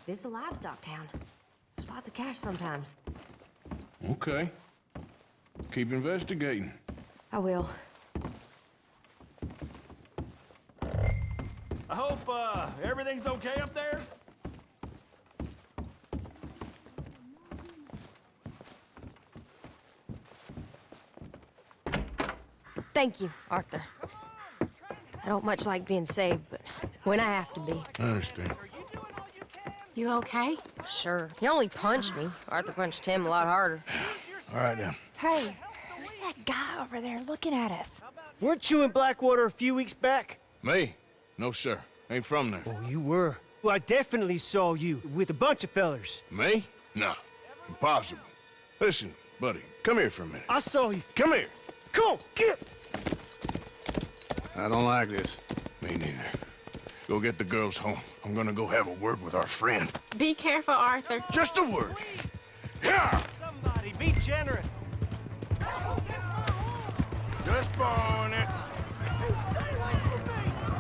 this is a livestock town. There's lots of cash sometimes. Okay. Keep investigating. I will. I hope, everything's okay up there? Thank you, Arthur. I don't much like being saved, but when I have to be. I understand. You okay? Sure. He only punched me. Arthur punched him a lot harder. All right, then. Hey, who's that guy over there looking at us? Weren't you in Blackwater a few weeks back? Me? No, sir. Ain't from there. Oh, you were. Well, I definitely saw you with a bunch of fellers. Me? No. Impossible. Listen, buddy, come here for a minute. I saw you. Come here. Come on, get! I don't like this. Me neither. Go get the girls home. I'm gonna go have a word with our friend. Be careful, Arthur. Just a word. Yeah! Somebody, be generous. Just borrowing it.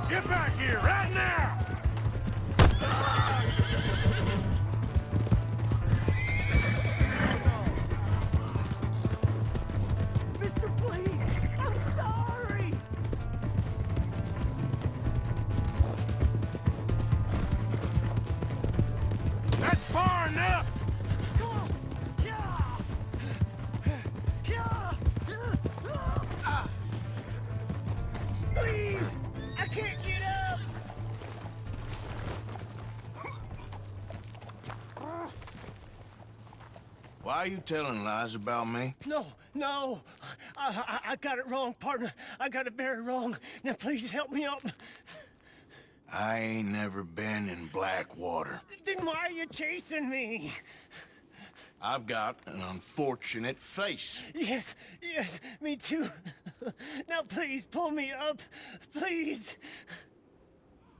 Get back here right now! Mister, please. I'm sorry. That's far enough! Please! I can't get up! Why Are you telling lies about me? No, no. I got it wrong, partner. I got it very wrong. Now, please help me out. I ain't never been in Blackwater. Then why are you chasing me? I've got an unfortunate face. Yes, me too. Now, please, pull me up. Please.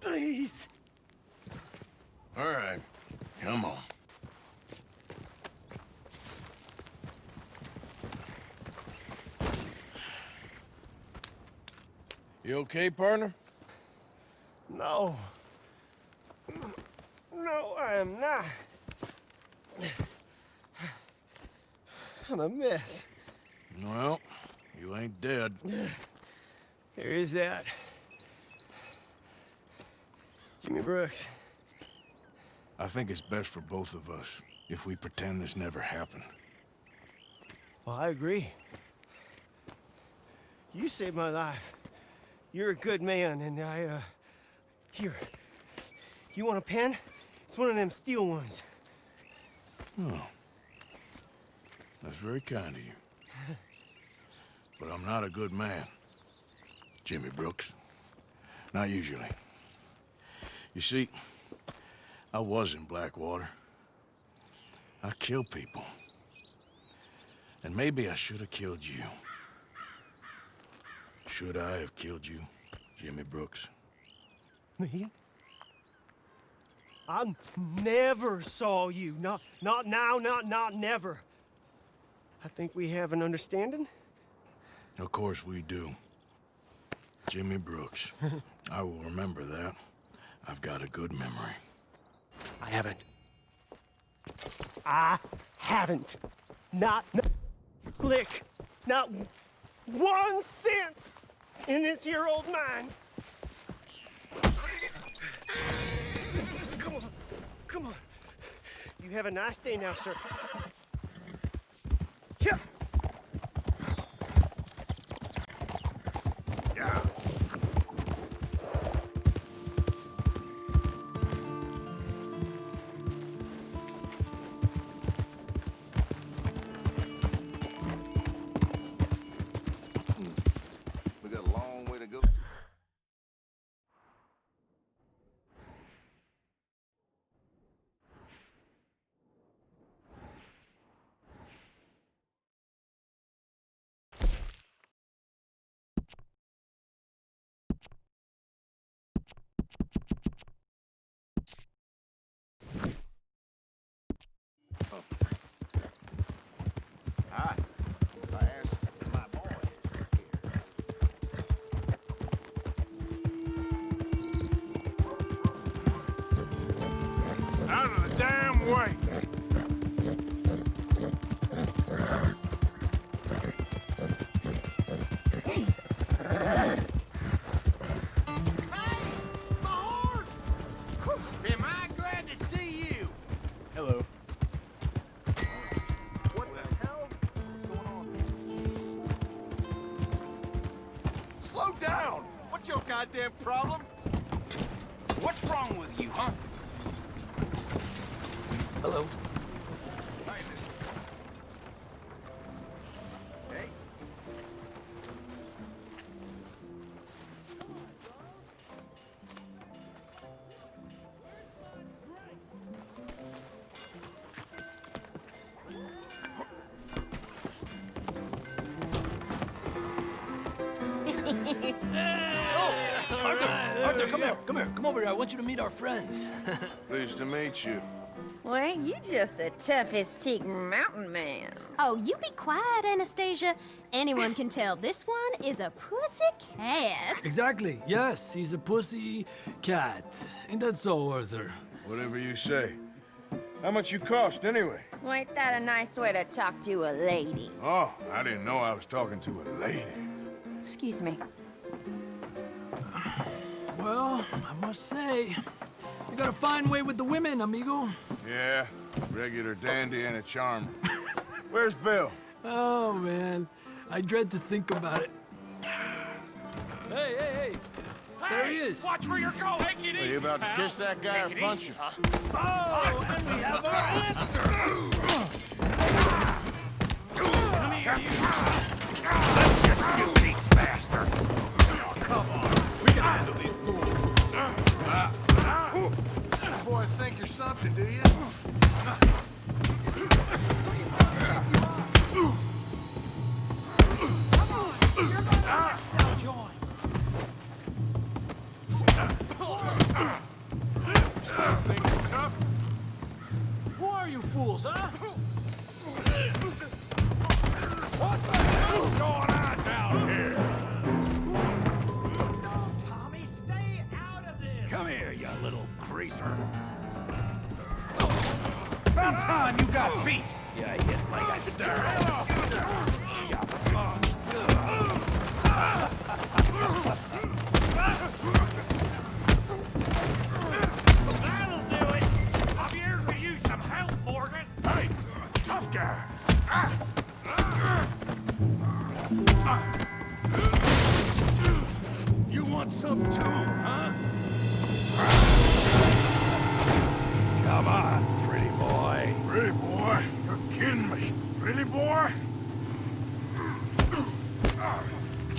Please. All right, come on. You okay, partner? No. No, I am not. I'm a mess. Well, you ain't dead. There is that. Jimmy Brooks. I think it's best for both of us if we pretend this never happened. Well, I agree. You saved my life. You're a good man, and here. You want a pen? It's one of them steel ones. Oh. That's very kind of you. But I'm not a good man, Jimmy Brooks. Not usually. You see, I was in Blackwater. I killed people. And maybe I should have killed you. Should I have killed you, Jimmy Brooks? Me? I never saw you. Not now, not never. I think we have an understanding. Of course we do. Jimmy Brooks. I will remember that. I've got a good memory. I haven't. Not lick. Not 1 cent in this here old mine. Come on. You have a nice day now, sir. Yeah. Yeah. We got a long way to go. Hi. I asked my boy. Out of the damn way! Am I glad to see you? Hello. What the hell? What's going on? Slow down! What's your goddamn problem? What's wrong with you, huh? Hello. Hey. Arthur, come here. Come over here. I want you to meet our friends. Pleased to meet you. Well, ain't you just the toughest teak mountain man? Oh, you be quiet, Anastasia. Anyone can tell this one is a pussy cat. Exactly. Yes, he's a pussy cat. Ain't that so, Arthur? Whatever you say. How much you cost, anyway? Well, ain't that a nice way to talk to a lady? Oh, I didn't know I was talking to a lady. Excuse me. Well, I must say, you got a fine way with the women, amigo. Yeah, regular dandy and a charm. Where's Bill? Oh, man. I dread to think about it. Hey! There he is. Watch where you're going. Take it Are you about to kiss that guy or punch him? Oh, and we have our answer. Let's just shoot these bastards! Oh, come on, we can handle these fools. You boys think you're something, do you? Who are you fools, huh? What the hell's going on down here? Tommy, stay out of this! Come here, you little greaser. About time you got beat! Yeah, hit like I That'll do it! Javier could use some help, Morgan! Hey, tough guy! You want some too, huh? Come on, pretty boy. Pretty boy? You're kidding me. Really, boy?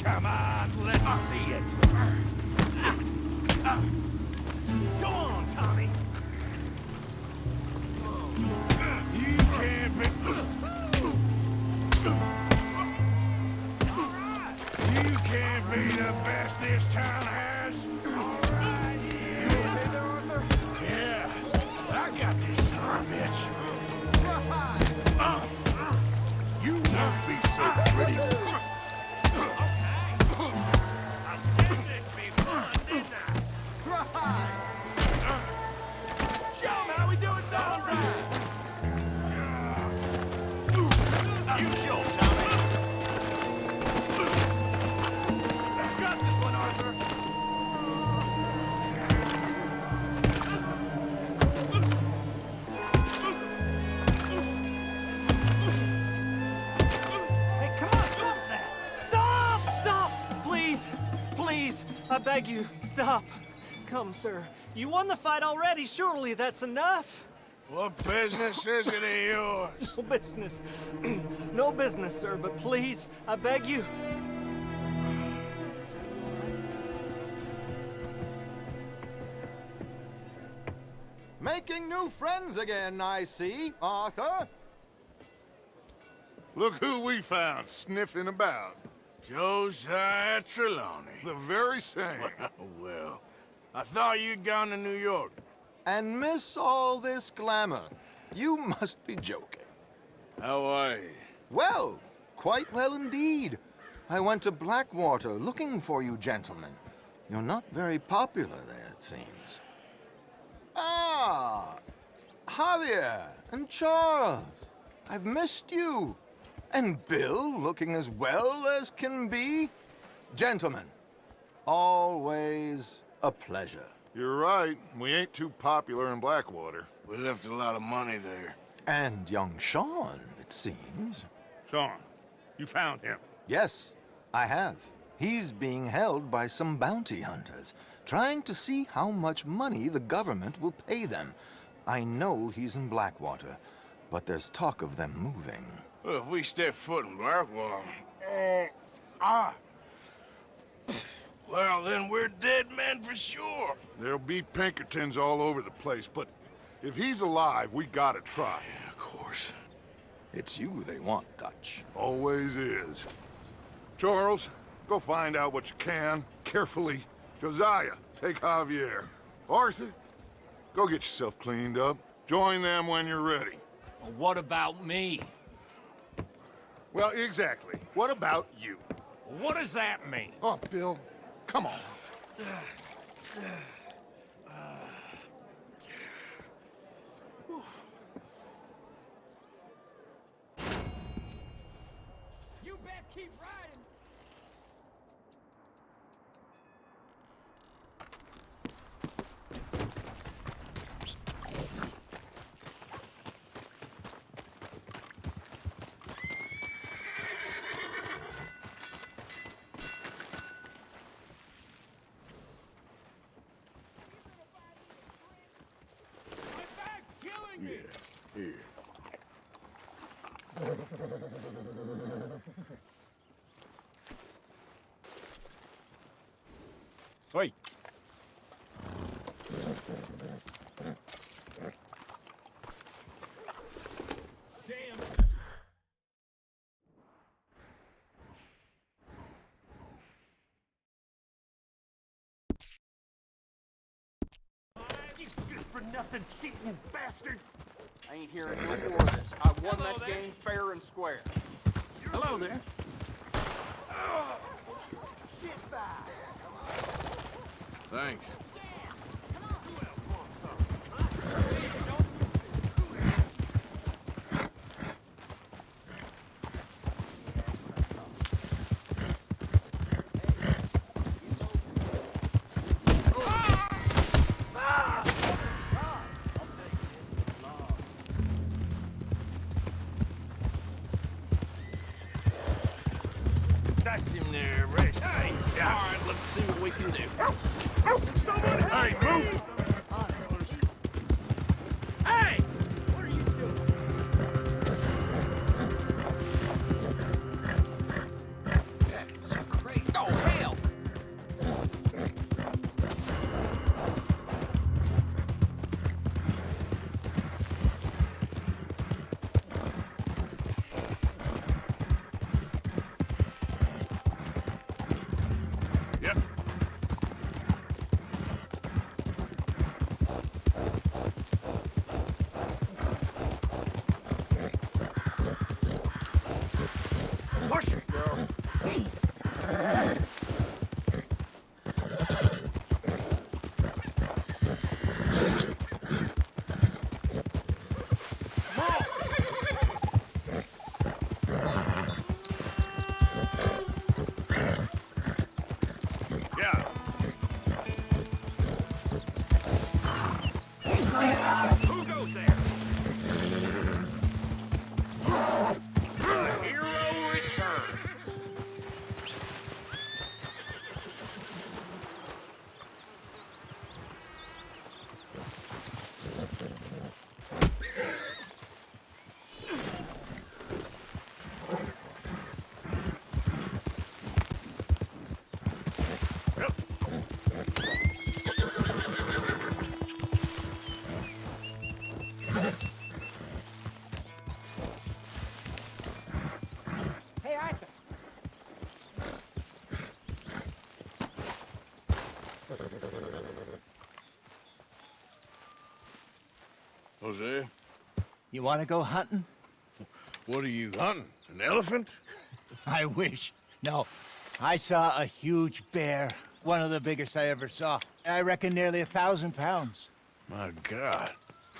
Come on, let's see it. Go on, Tommy. You can't be... You can't be the best this town has. Yeah, I got this son of a bitch. You won't be so pretty. I said this be fun, didn't I? Show 'em how we do it downtown! You show, Tommy. Got this one, Arthur. Hey, come on, stop that! Stop! Stop! Please! Please! I beg you, stop. Come, sir. You won the fight already. Surely that's enough. What business is it of yours? No business. No business, sir, but please, I beg you. Making new friends again, I see, Arthur. Look who we found sniffing about. Josiah Trelawney. The very same. Well, I thought you'd gone to New York. And miss all this glamour. You must be joking. How are you? Well, quite well indeed. I went to Blackwater looking for you gentlemen. You're not very popular there, it seems. Ah, Javier and Charles. I've missed you. And Bill looking as well as can be. Gentlemen, always a pleasure. You're right. We ain't too popular in Blackwater. We left a lot of money there. And young Sean, it seems. Sean, you found him. Yes, I have. He's being held by some bounty hunters, trying to see how much money the government will pay them. I know he's in Blackwater, but there's talk of them moving. Well, if we step foot in Blackwater... Well, then we're dead men for sure. There'll be Pinkertons all over the place, but if he's alive, we gotta try. Yeah, of course. It's you they want, Dutch. Always is. Charles, go find out what you can, carefully. Josiah, take Javier. Arthur, go get yourself cleaned up. Join them when you're ready. Well, what about me? Well, exactly. What about you? What does that mean? Oh, Bill, come on. You best keep riding. Yeah, here. Wait. For nothing cheating bastard! I ain't hearing no more of this. I won that game fair and square. Hello there. Thanks. That's him there, Rich. Hey, all right, let's see what we can do. Someone, hey, move! Hey! What are you doing? That's great. Oh, hell! Yep. Push it, girl. Yeah. Who goes there? The hero returns. Hey, Arthur. Jose, You want to go hunting? what are you hunting? An elephant? I wish. No. I saw a huge bear. One of the biggest I ever saw. I reckon nearly 1,000 pounds. My God.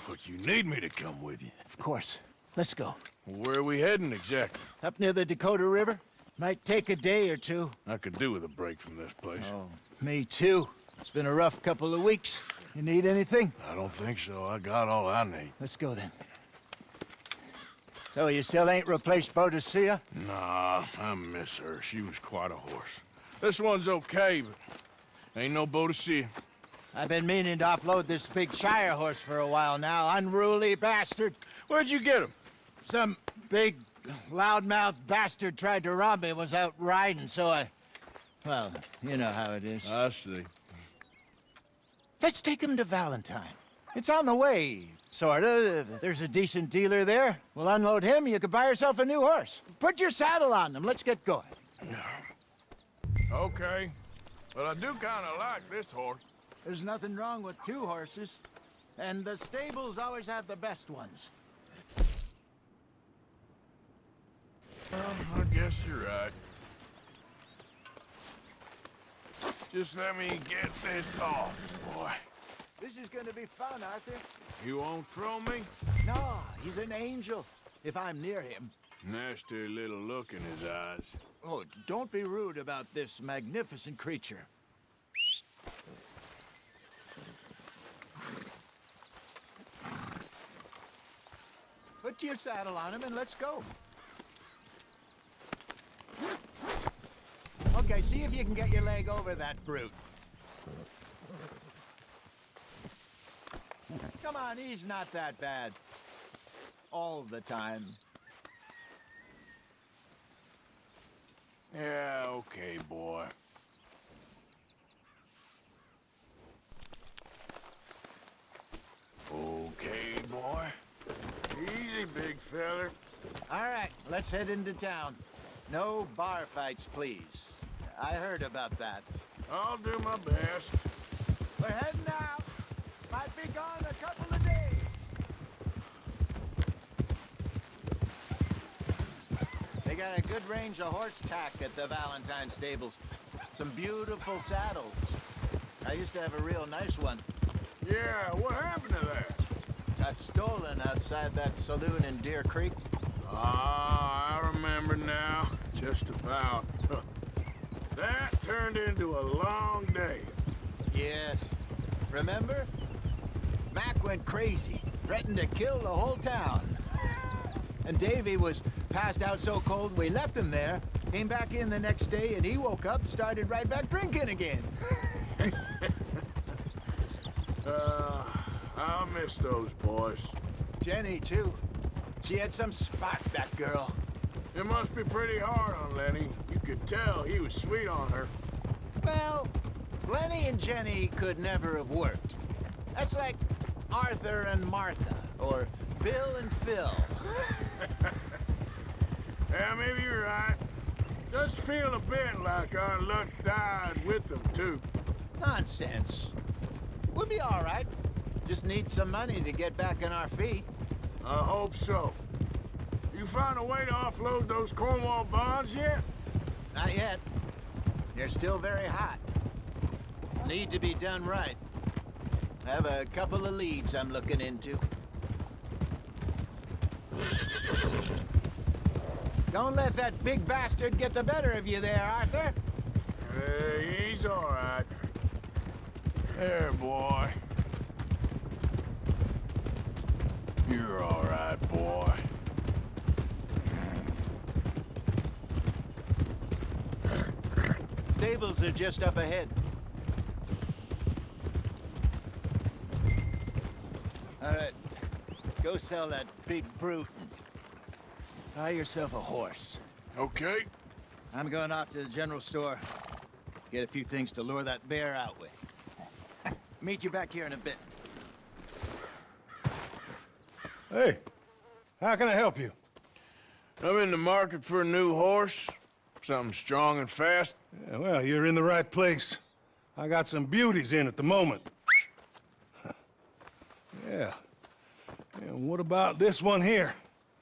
But you need me to come with you. Of course. Let's go. Where are we heading exactly? Up near the Dakota River. Might take a day or two. I could do with a break from this place. Oh, me too. It's been a rough couple of weeks. You need anything? I don't think so. I got all I need. Let's go then. So you still ain't replaced Boadicea? Nah, I miss her. She was quite a horse. This one's okay, but ain't no Boadicea. I've been meaning to offload this big Shire horse for a while now. Unruly bastard. Where'd you get him? Some big, loudmouth bastard tried to rob me and was out riding, so I... Well, you know how it is. I see. Let's take him to Valentine. It's on the way, sorta. If there's a decent dealer there, we'll unload him, you could buy yourself a new horse. Put your saddle on him, let's get going. Okay. But I do kind of like this horse. There's nothing wrong with two horses, and the stables always have the best ones. Well, I guess you're right. Just let me get this off, boy. This is gonna be fun, Arthur. You won't throw me? No, he's an angel, if I'm near him. Nasty little look in his eyes. Oh, don't be rude about this magnificent creature. Put your saddle on him and let's go. Okay, see if you can get your leg over that brute. Come on, he's not that bad. All the time. Yeah, okay, boy. let's head into town. No bar fights, please. I heard about that. I'll do my best. We're heading out. Might be gone a couple of days. They got a good range of horse tack at the Valentine stables. Some beautiful saddles. I used to have a real nice one. Yeah, what happened to that? Got stolen outside that saloon in Deer Creek. Ah, I remember now. Just about. That turned into a long day. Yes. Remember? Mac went crazy, threatened to kill the whole town. And Davy was passed out so cold we left him there, came back in the next day, and he woke up and started right back drinking again. I'll miss those boys. Jenny, too. She had some spark, that girl. It must be pretty hard on Lenny. You could tell he was sweet on her. Well, Lenny and Jenny could never have worked. That's like Arthur and Martha, or Bill and Phil. Yeah, maybe you're right. Does feel a bit like our luck died with them, too. Nonsense. We'll be all right. Just need some money to get back on our feet. I hope so. You found a way to offload those Cornwall bonds yet? Not yet. They're still very hot. Need to be done right. I have a couple of leads I'm looking into. Don't let that big bastard get the better of you there, Arthur. He's all right. There, boy. You're all right, boy. Stables are just up ahead. All right, go sell that big brute. Buy yourself a horse. Okay. I'm going off to the general store. Get a few things to lure that bear out with. Meet you back here in a bit. Hey, how can I help you? I'm in the market for a new horse. Something strong and fast. Yeah, well, you're in the right place. I got some beauties in at the moment. Yeah. And what about this one here?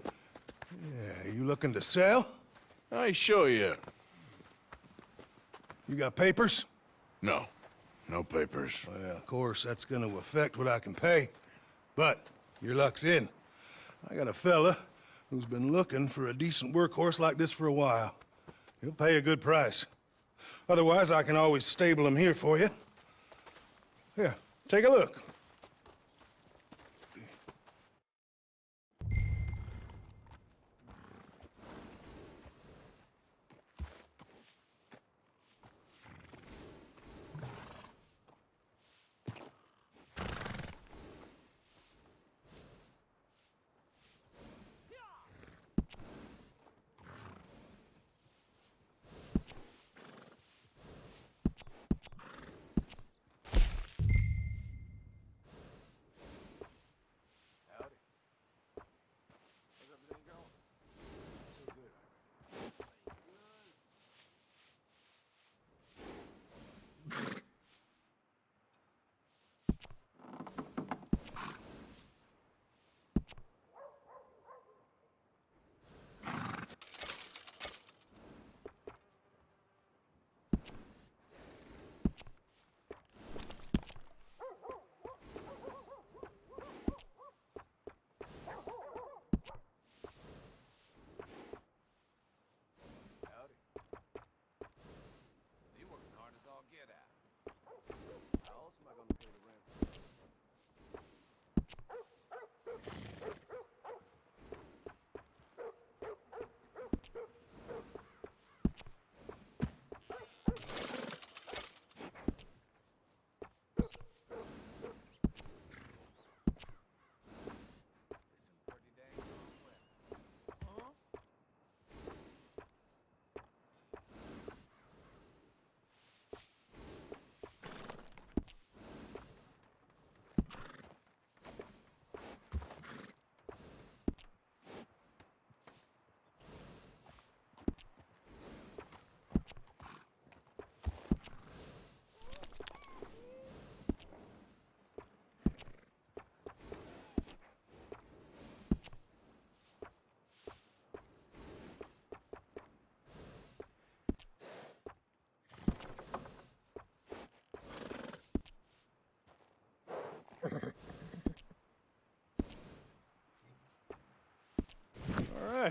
Yeah, you looking to sell? I ain't sure yet. You got papers? No. No papers. Well, of course, that's gonna affect what I can pay. But your luck's in. I got a fella who's been looking for a decent workhorse like this for a while. He'll pay a good price. Otherwise, I can always stable him here for you. Here, take a look.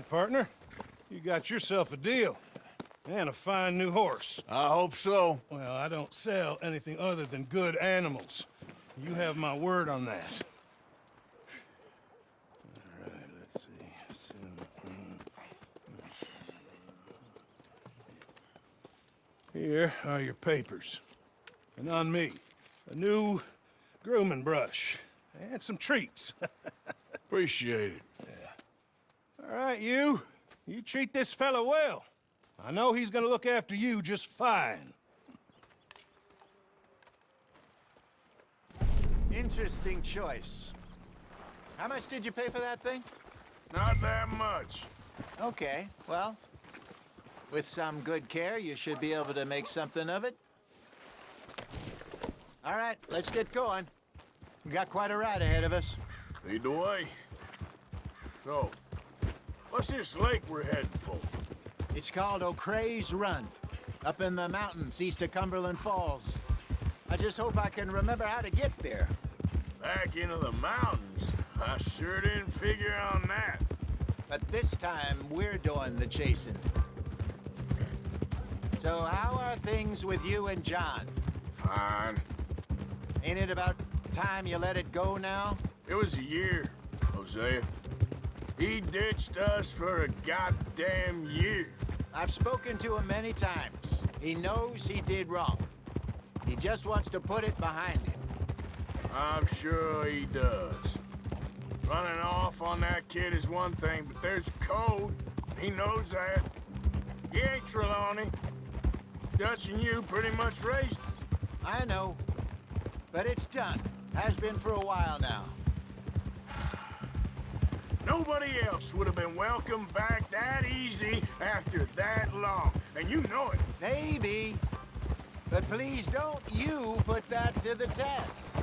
right, partner. You got yourself a deal. And a fine new horse. I hope so. Well, I don't sell anything other than good animals. You have my word on that. All right, let's see. Here are your papers. And on me, a new grooming brush. And some treats. Appreciate it. Yeah. All right, you. You treat this fella well. I know he's gonna look after you just fine. Interesting choice. How much did you pay for that thing? Not that much. Okay, well, with some good care, you should be able to make something of it. All right, let's get going. We got quite a ride ahead of us. Lead the way. So, what's this lake we're heading for? It's called O'Creagh's Run, up in the mountains east of Cumberland Falls. I just hope I can remember how to get there. Back into the mountains? I sure didn't figure on that. But this time, we're doing the chasing. So how are things with you and John? Fine. Ain't it about time you let it go now? It was a year, Hosea. He ditched us for a goddamn year. I've spoken to him many times. He knows he did wrong. He just wants to put it behind him. I'm sure he does. Running off on that kid is one thing, but there's a code. He knows that. He ain't Trelawney. Dutch and you pretty much raised him. I know. But it's done. Has been for a while now. Nobody else would have been welcomed back that easy after that long. And you know it. Maybe. But please don't you put that to the test.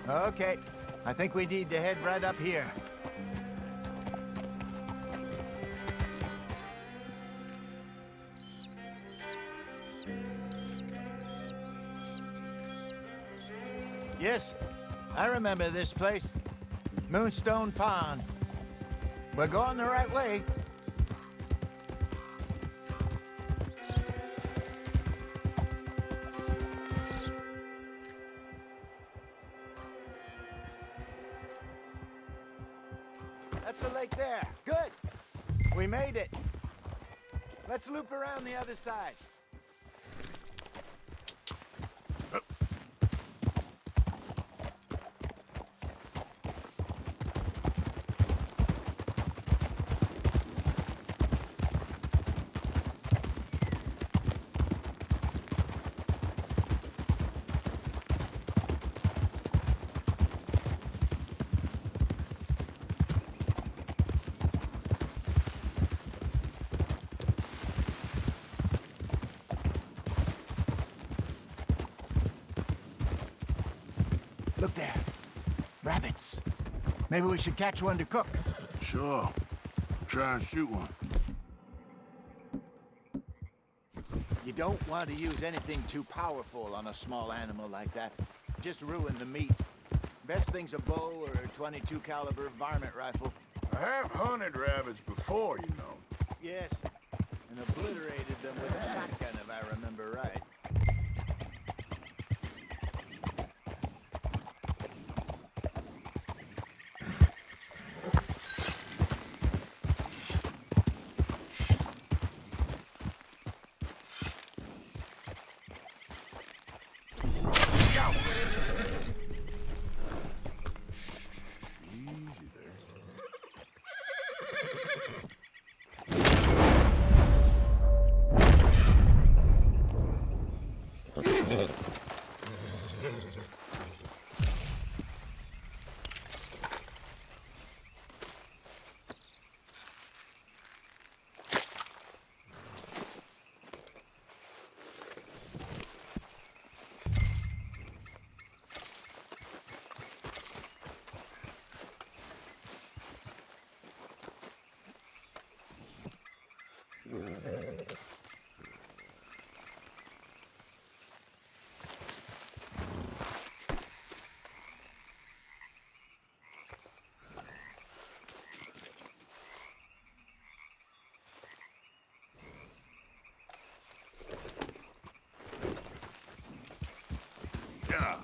Okay, I think we need to head right up here. Yes, I remember this place. Moonstone Pond. We're going the right way. That's the lake there. Good. We made it. Let's loop around the other side. Look there. Rabbits. Maybe we should catch one to cook. Sure. Try and shoot one. You don't want to use anything too powerful on a small animal like that. Just ruin the meat. Best thing's a bow or a .22 caliber varmint rifle. I have hunted rabbits before, you know. Yes, and obliterated them with a shotgun, if I remember right. Yeah.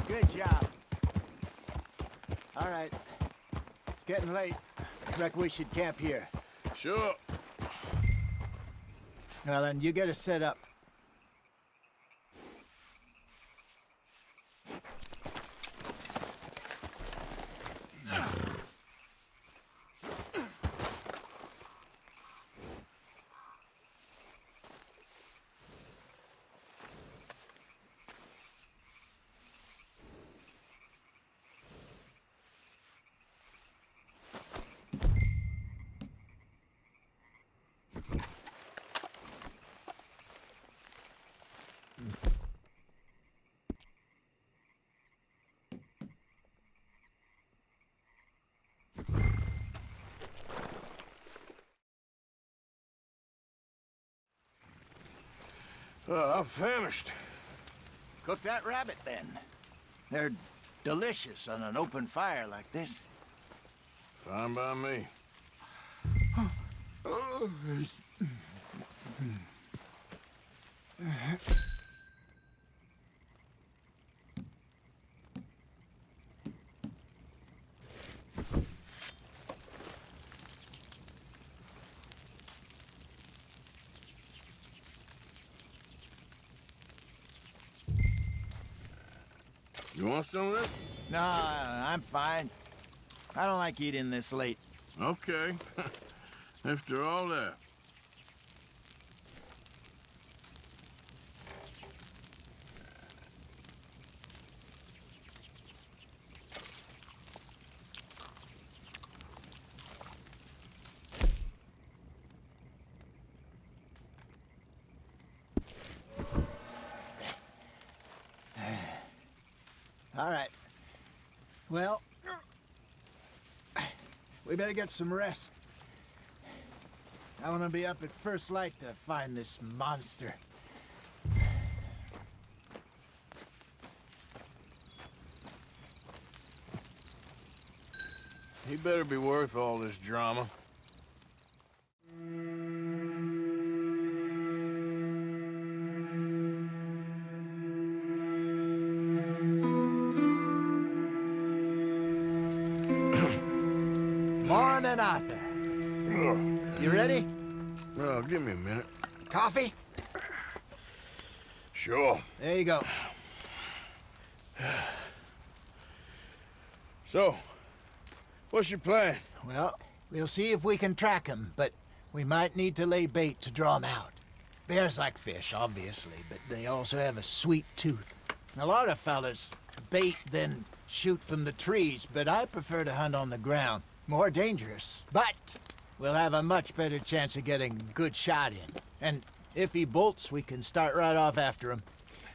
Good job. All right. It's getting late. Reckon we should camp here. Sure. Well, then, you get us set up. I'm famished. Cook that rabbit, then. They're delicious on an open fire like this. Fine by me. You want some of this? No, I'm fine. I don't like eating this late. Okay. After all that. All right. Well, we better get some rest. I want to be up at first light to find this monster. He better be worth all this drama. Morning, Arthur. You ready? Well, give me a minute. Coffee? Sure. There you go. So, what's your plan? Well, we'll see if we can track him, but we might need to lay bait to draw him out. Bears like fish, obviously, but they also have a sweet tooth. A lot of fellas bait, then shoot from the trees, but I prefer to hunt on the ground. More dangerous, but we'll have a much better chance of getting a good shot in. And if he bolts, we can start right off after him.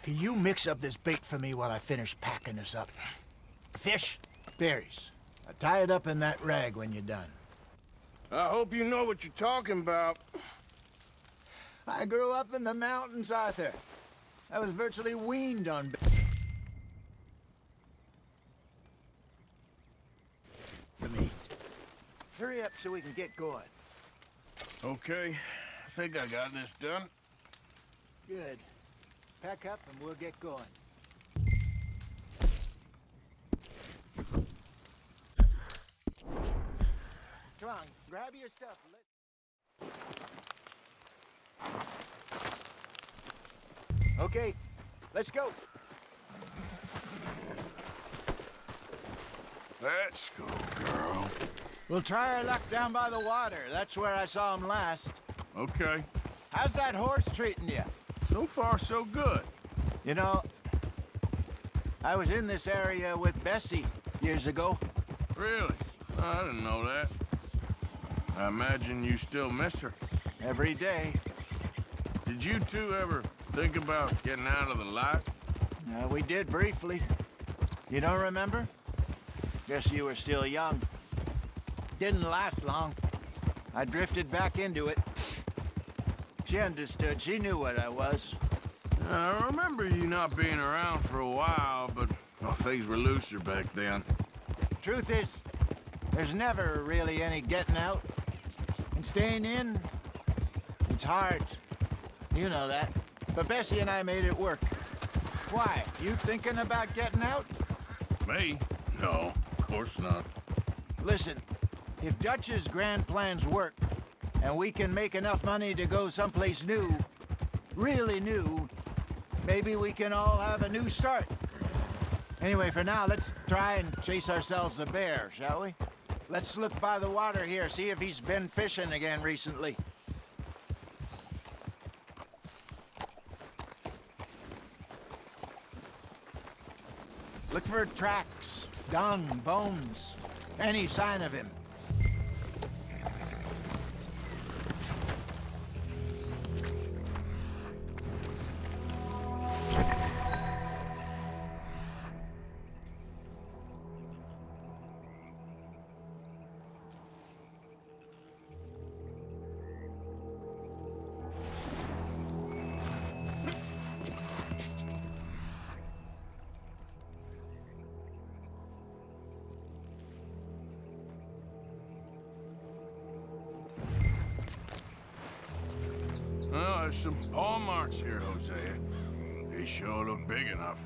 Can you mix up this bait for me while I finish packing this up? Fish, berries. Tie it up in that rag when you're done. I hope you know what you're talking about. I grew up in the mountains, Arthur. I was virtually weaned on the meat. Hurry up so we can get going. Okay, I think I got this done. Good. Pack up and we'll get going. Come on, grab your stuff. Okay, let's go. Let's go, girl. We'll try our luck down by the water. That's where I saw him last. Okay. How's that horse treating you? So far, so good. You know, I was in this area with Bessie years ago. Really? I didn't know that. I imagine you still miss her. Every day. Did you two ever think about getting out of the light? We did briefly. You don't remember? Guess you were still young. didn't last long. I drifted back into it. She understood. She knew what I was. I remember you not being around for a while, but well, things were looser back then. Truth is, there's never really any getting out. And staying in, it's hard. You know that. But Bessie and I made it work. Why? You thinking about getting out? Me? No, of course not. Listen, if Dutch's grand plans work, and we can make enough money to go someplace new, really new, maybe we can all have a new start. Anyway, for now, let's try and chase ourselves a bear, shall we? Let's look by the water here, see if he's been fishing again recently. Look for tracks, dung, bones, any sign of him. Well, there's some paw marks here, Hosea. They sure look big enough.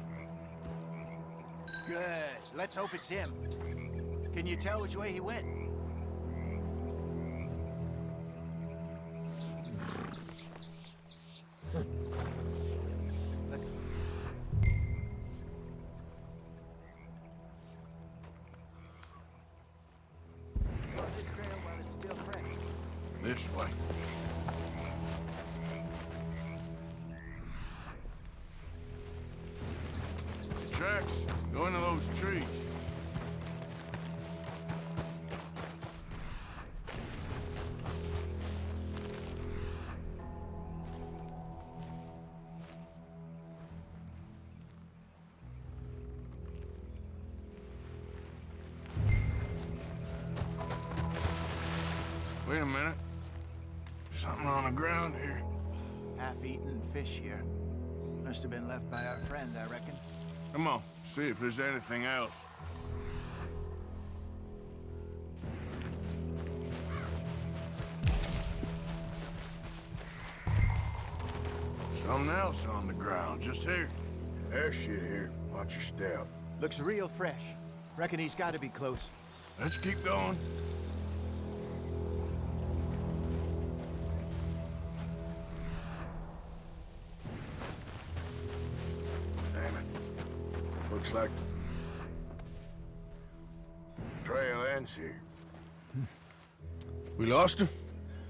Good. Let's hope it's him. Can you tell which way he went? This way. Tracks go into those trees. Wait a minute. Something on the ground here. Half-eaten fish here. Must have been left by our friend, I reckon. Come on, see if there's anything else. Something else on the ground, just here. There's shit here. Watch your step. Looks real fresh. Reckon he's got to be close. Let's keep going. Damn it. Looks like trail ends here. We lost him?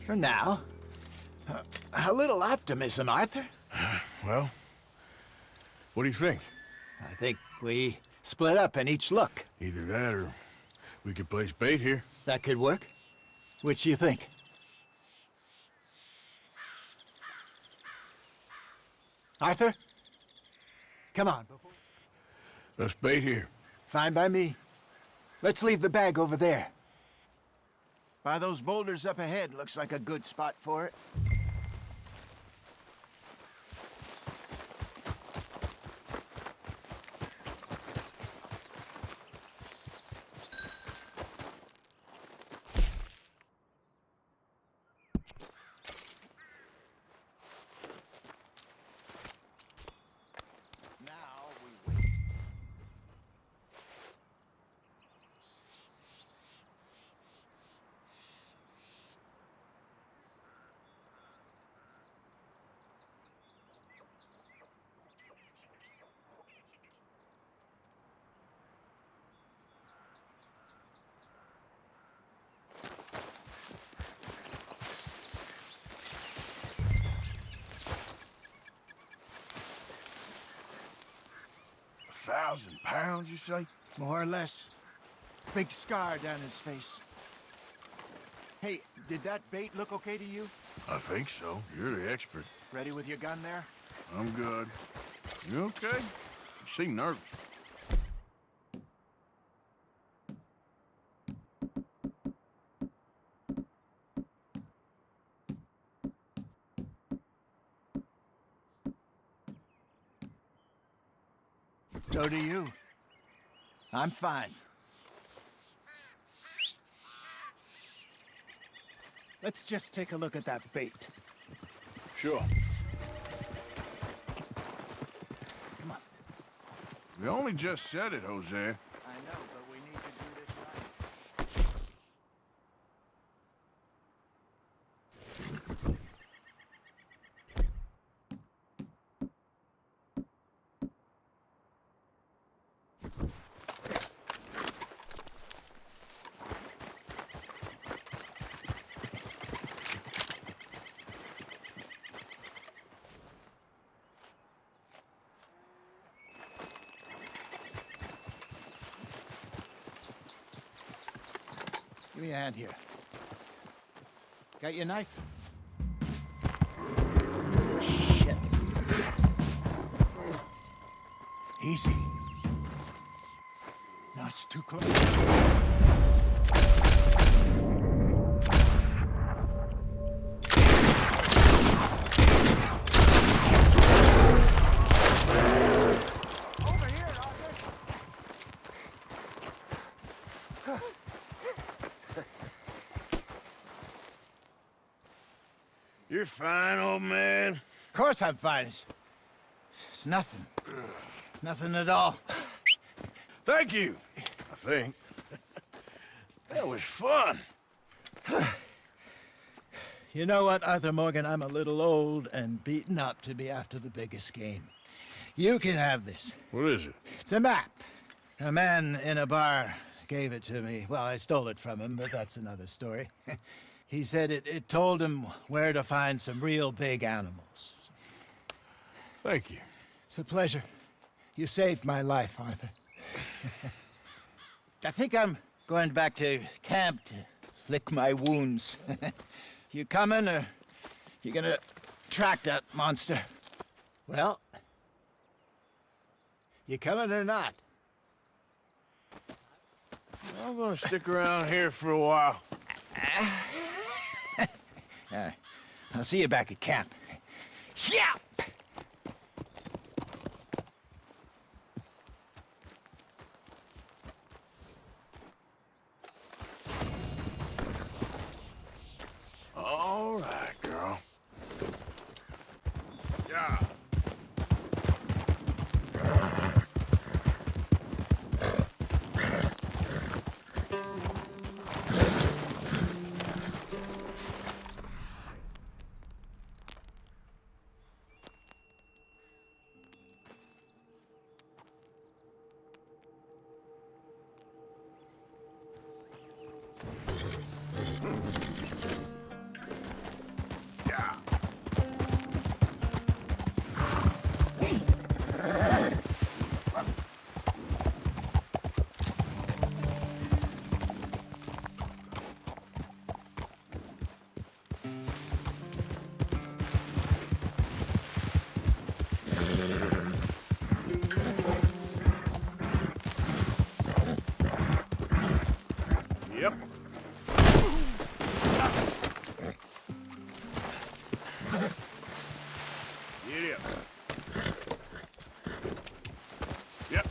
For now. A little optimism, Arthur. Well, what do you think? I think we split up and each look. Either that or we could place bait here. That could work. Which do you think? Arthur? Come on. Let's bait here. Fine by me. Let's leave the bag over there. By those boulders up ahead, looks like a good spot for it. £1,000, you say? More or less. Big scar down his face. Hey, did that bait look okay to you? I think so. You're the expert. Ready with your gun there? I'm good. You okay? You seem nervous. So do you. I'm fine. Let's just take a look at that bait. Sure. Come on. We only just said it, Jose. I know, but we need to do this right. Give me a hand here. Got your knife? Shit. Easy. No, it's too close. You're fine, old man. Of course I'm fine. It's nothing. Nothing at all. Thank you, I think. That was fun. You know what, Arthur Morgan? I'm a little old and beaten up to be after the biggest game. You can have this. What is it? It's a map. A man in a bar gave it to me. Well, I stole it from him, but that's another story. He said it told him where to find some real big animals. Thank you. It's a pleasure. You saved my life, Arthur. I think I'm going back to camp to lick my wounds. You coming, or you gonna track that monster? Well, you coming or not? I'm gonna stick around here for a while. All right. I'll see you back at camp. Yeah! All right, girl. Yeah. Yep. Giddy up. Yep.